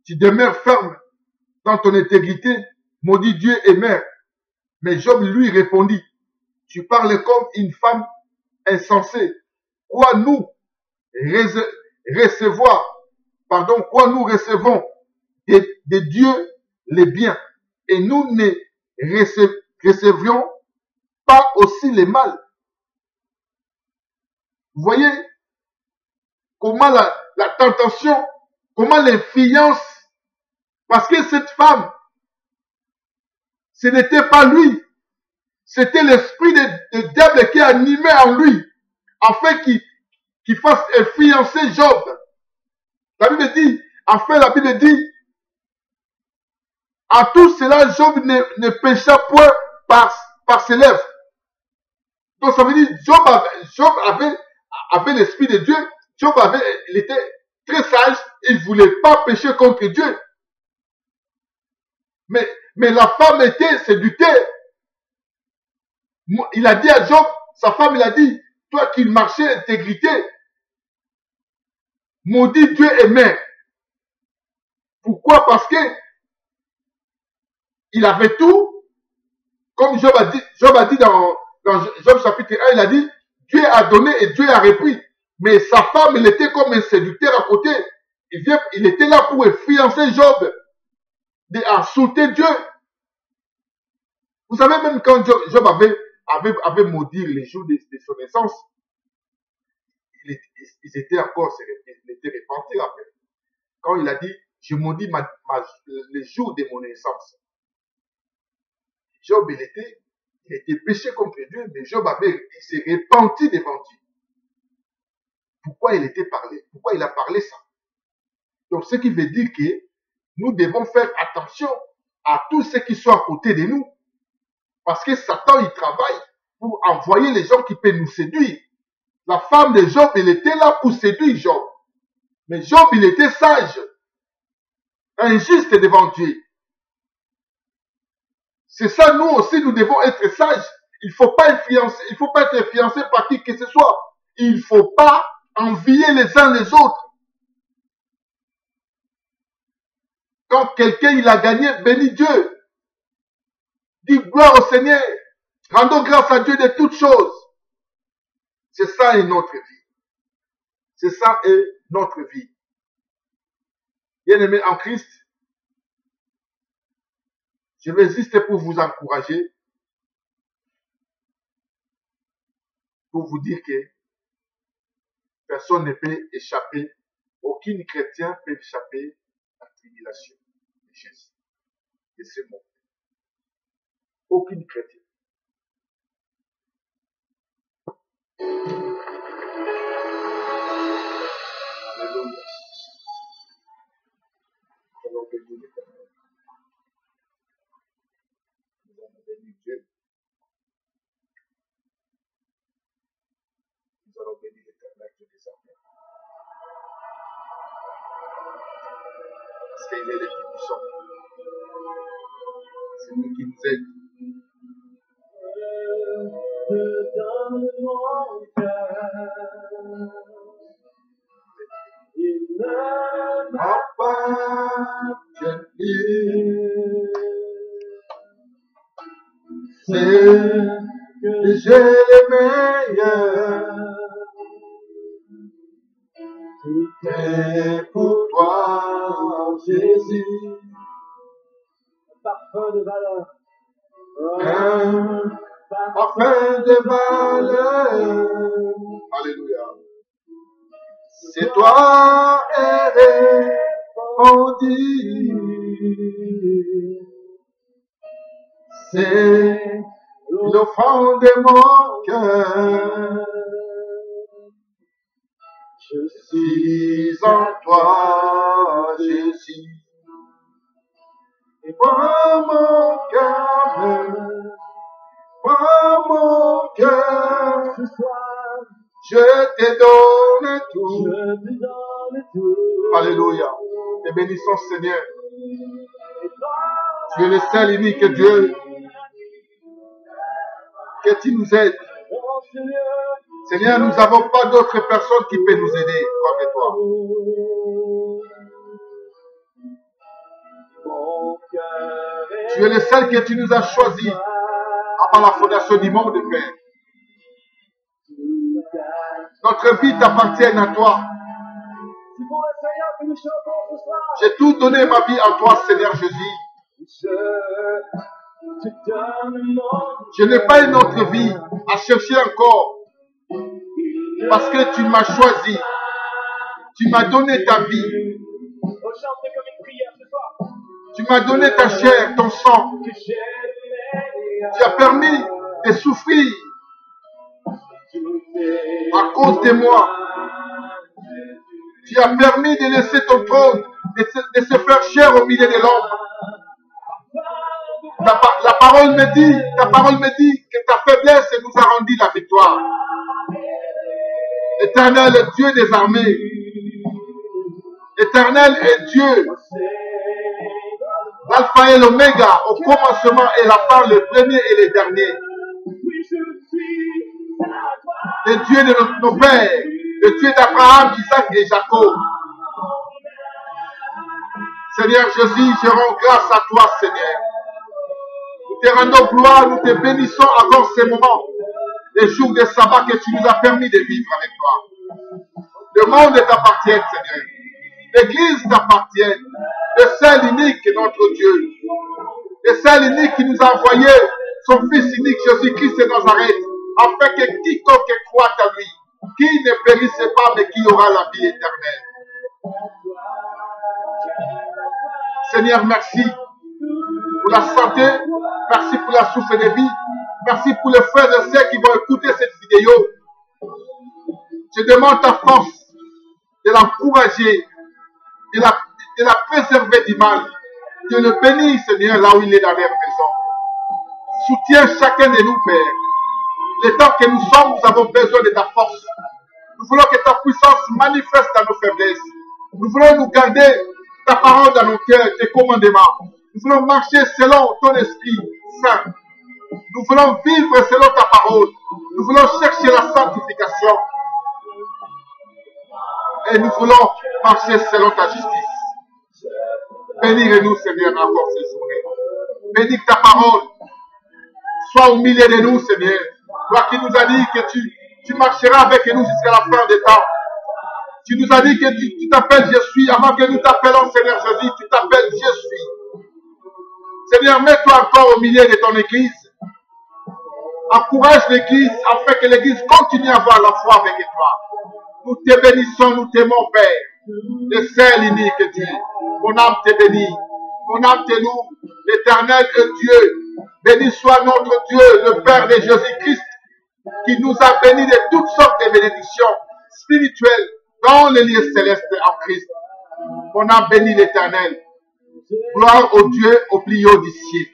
tu demeures ferme dans ton intégrité, maudit Dieu et mère. Mais Job lui répondit, tu parles comme une femme insensée. Quoi nous recevons de Dieu les biens et nous ne recevrions pas aussi les mal. Vous voyez comment la tentation, comment l'influence, parce que cette femme, ce n'était pas lui, c'était l'esprit de diable qui animait en lui, afin qu'il fasse influencer Job. La Bible dit, à tout cela, Job ne pécha point par ses lèvres. Donc ça veut dire, Job avait l'esprit de Dieu, il était très sage, il ne voulait pas pécher contre Dieu. Mais la femme était séducteur. Il a dit à Job, sa femme, il a dit, toi qui marchais intégrité, maudit Dieu et mère. Pourquoi? Parce que il avait tout, comme Job a dit dans Job chapitre 1, il a dit, Dieu a donné et Dieu a repris. Mais sa femme, il était comme un séducteur à côté. Il était là pour fiancer Job, d'insulter Dieu. Vous savez, même quand Job avait maudit les jours de son naissance, ils étaient encore, il était repenti après. Quand il a dit, je maudis les jours de mon naissance. Job, il était péché contre Dieu, mais Job il s'est repenti devant Dieu. Pourquoi il a parlé ça? Donc, ce qui veut dire que nous devons faire attention à tous ceux qui sont à côté de nous. Parce que Satan, il travaille pour envoyer les gens qui peuvent nous séduire. La femme de Job, elle était là pour séduire Job. Mais Job, il était sage, injuste devant Dieu. C'est ça, nous aussi, nous devons être sages. Il ne faut pas être influencé par qui que ce soit. Il ne faut pas envier les uns les autres. Quand quelqu'un, il a gagné, bénis Dieu. Dis gloire au Seigneur. Rendons grâce à Dieu de toutes choses. C'est ça est notre vie. C'est ça est notre vie. Bien-aimés en Christ, je vais juste pour vous encourager, pour vous dire que personne ne peut échapper, aucun chrétien peut échapper à la tribulation de Jésus, de ce monde. Aucun chrétien. Alléluia. Nous allons bénir l'Éternel. Nous allons bénir Dieu. Nous allons Parce qu'il est le Tout-Puissant. C'est lui qui nous aide. M'appartient plus. C'est que j'ai le meilleur. Tout est pour toi, Jésus. Parfum de valeur. Un parfum de valeur. Alléluia. C'est toi et répondu. C'est l'offrande de mon cœur. Je suis en toi, Jésus. Et prends mon cœur, prends mon cœur. Ce soir, Je te donne tout. je te donne tout. Alléluia. Te bénissons, Seigneur. Et toi, Tu es le seul unique Dieu. Que tu nous aides. oh Seigneur, Seigneur, nous n'avons pas d'autre personne qui peut nous aider comme toi. mon cœur est Tu es le seul que tu nous as choisi avant la fondation du monde, Père. Notre vie t'appartient à toi. C'est pour le Seigneur que nous chantons ce soir. J'ai tout donné ma vie à toi, Seigneur Jésus. Je te donne mon Je n'ai pas une autre vie à chercher encore. Parce que tu m'as choisi. Tu m'as donné ta vie. Oh, chantez comme une prière ce soir. Tu m'as donné ta chair, ton sang. Que j'ai le meilleur. Tu as permis de souffrir Tout est à cause de moi. Tu as permis de laisser ton trône, de se faire chair au milieu de l'homme. La parole me dit que ta faiblesse nous a rendu la victoire. Éternel est Dieu des armées. Éternel est Dieu. L'alpha et l'oméga, au commencement et la fin, le premier et le dernier. Oui, je suis à toi. Le Dieu de nos pères, le Dieu d'Abraham, Isaac et Jacob. Seigneur Jésus, je rends grâce à toi, Seigneur. Nous te rendons gloire, nous te bénissons encore ces moments, les jours de sabbat que tu nous as permis de vivre avec toi. Le monde t'appartient, Seigneur. L'Église t'appartient. Le seul unique est notre Dieu. Le seul unique qui nous a envoyé son Fils unique, Jésus-Christ de Nazareth, afin que quiconque croit à lui, qui ne périsse pas, mais qui aura la vie éternelle. Seigneur, merci pour la santé, merci pour la souffle de vie, merci pour les frères et sœurs qui vont écouter cette vidéo. Je demande ta force de l'encourager, de la préserver du mal, de le bénir, Seigneur, là où il est dans leur maison. Soutiens chacun de nous, Père. Le temps que nous sommes, nous avons besoin de ta force. Nous voulons que ta puissance manifeste dans nos faiblesses. Nous voulons nous garder ta parole dans nos cœurs, tes commandements. Nous voulons marcher selon ton esprit saint. Nous voulons vivre selon ta parole. Nous voulons chercher la sanctification. Et nous voulons marcher selon ta justice. Bénis-nous, Seigneur, encore ces journées. Bénis ta parole. Sois au milieu de nous, Seigneur. Toi qui nous as dit que tu marcheras avec nous jusqu'à la fin des temps. Tu nous as dit que tu t'appelles Je suis. Avant que nous t'appelons, Seigneur Jésus, tu t'appelles Je suis. Seigneur, mets-toi encore au milieu de ton Église. Encourage l'Église afin que l'Église continue à avoir la foi avec toi. Nous te bénissons, nous t'aimons, Père. Le seul unique Dieu. Mon âme te bénit. Mon âme te loue. L'Éternel est Dieu. Béni soit notre Dieu, le Père de Jésus-Christ, qui nous a bénis de toutes sortes de bénédictions spirituelles dans les lieux célestes en Christ. Mon âme bénit l'Éternel. Gloire au Dieu au plus haut du ciel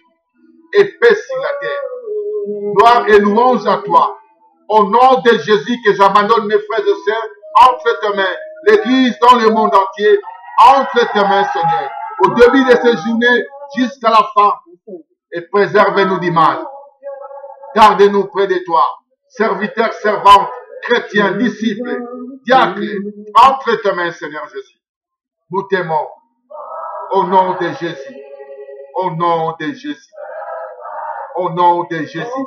et paix sur la terre. Gloire et louange à toi. Au nom de Jésus que j'abandonne mes frères et sœurs entre tes mains. L'Église dans le monde entier entre tes mains, Seigneur. au début de cette journée jusqu'à la fin. Et préservez-nous du mal. Gardez-nous près de toi. Serviteurs, servantes, chrétiens, disciples, diacres, entre tes mains, Seigneur Jésus. Nous t'aimons. Au nom de Jésus. Au nom de Jésus. Au nom de Jésus.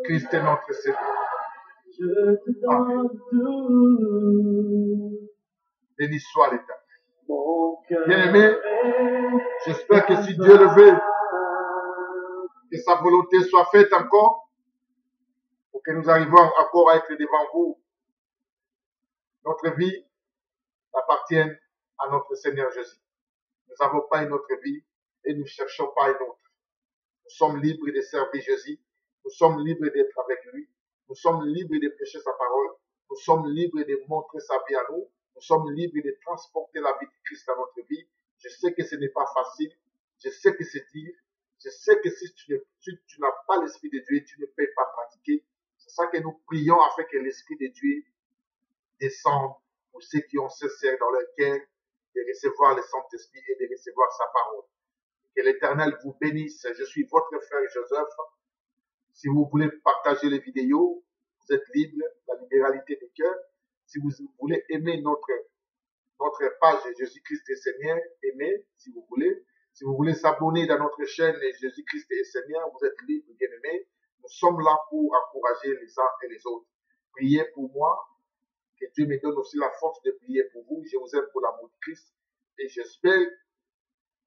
Christ est notre Seigneur. Amen. Béni soit l'Éternel. Bien-aimé, j'espère que si Dieu le veut, que sa volonté soit faite encore, pour que nous arrivions encore à être devant vous. Notre vie appartient à notre Seigneur Jésus. Nous n'avons pas une autre vie et nous ne cherchons pas une autre. Nous sommes libres de servir Jésus. Nous sommes libres d'être avec lui. Nous sommes libres de prêcher sa parole. Nous sommes libres de montrer sa vie à nous. Nous sommes libres de transporter la vie de Christ dans notre vie. Je sais que ce n'est pas facile. Je sais que c'est dur. Je sais que si tu n'as pas l'Esprit de Dieu, tu ne peux pas pratiquer. C'est ça que nous prions afin que l'Esprit de Dieu descende pour ceux qui ont cessé dans leur cœur de recevoir le Saint-Esprit et de recevoir sa parole. Que l'Éternel vous bénisse. Je suis votre frère Joseph. Si vous voulez partager les vidéos, vous êtes libre, la libéralité de cœur. Si vous voulez aimer notre page Jésus-Christ est Seigneur, aimez si vous voulez. Si vous voulez s'abonner dans notre chaîne Jésus-Christ est Seigneur, vous êtes libre, bien-aimés. Nous sommes là pour encourager les uns et les autres. Priez pour moi, que Dieu me donne aussi la force de prier pour vous. Je vous aime pour l'amour de Christ. Et j'espère,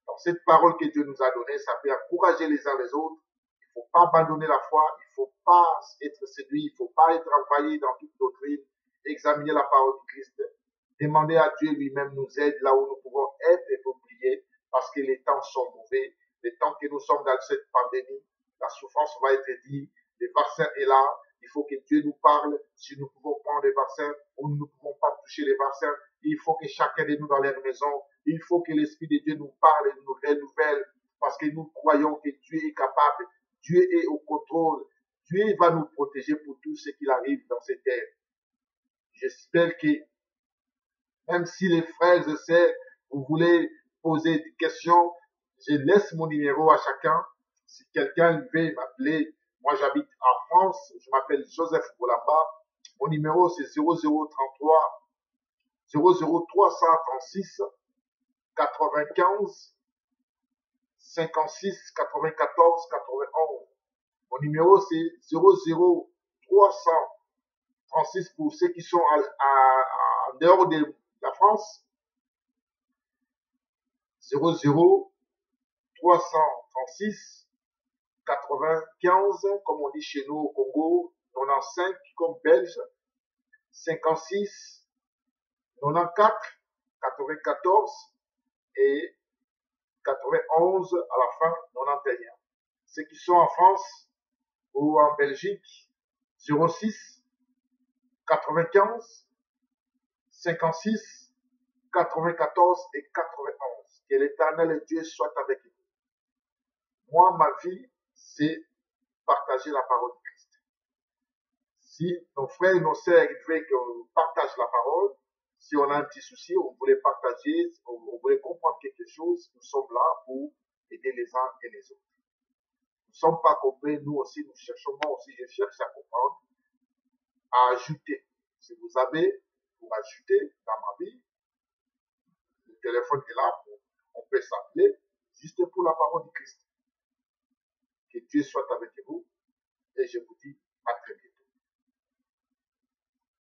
dans cette parole que Dieu nous a donnée, ça peut encourager les uns les autres. Il ne faut pas abandonner la foi, il ne faut pas être séduit, il ne faut pas être envahi dans toute doctrine. Examiner la parole de Christ. Demander à Dieu lui-même nous aide là où nous pouvons être et pour prier, parce que les temps sont mauvais. Les temps que nous sommes dans cette pandémie, la souffrance va être dite, le vaccin est là, il faut que Dieu nous parle. Si nous pouvons prendre les vaccins ou nous ne pouvons pas toucher les vaccins, il faut que chacun de nous dans leur maison, il faut que l'Esprit de Dieu nous parle et nous renouvelle, parce que nous croyons que Dieu est capable, Dieu est au contrôle, Dieu va nous protéger pour tout ce qui arrive dans cette terre. J'espère que, même si les frères et sœurs, vous voulez poser des questions, je laisse mon numéro à chacun. Si quelqu'un veut m'appeler, moi j'habite en France, je m'appelle Joseph Boulamba. Mon numéro c'est 0033 00336 95 56 94 91. Mon numéro c'est 00336 pour ceux qui sont en dehors de la France. 00336 95, comme on dit chez nous au Congo, 95 comme belge, 56 94 94 et 91 à la fin, 91. Ceux qui sont en France ou en Belgique, 06 95 56 94 et 91. Que l'Éternel Dieu soit avec vous. Moi, ma vie, c'est partager la parole de Christ. Si nos frères et nos sœurs veulent qu'on partage la parole, si on a un petit souci, on voulait partager, on voulait comprendre quelque chose, nous sommes là pour aider les uns et les autres. Nous ne sommes pas compris, nous aussi, nous cherchons, moi aussi, je cherche à comprendre, à ajouter. Si vous avez pour ajouter dans ma vie, le téléphone est là, on peut s'appeler juste pour la parole de Christ. Que Dieu soit avec vous et je vous dis à très bientôt.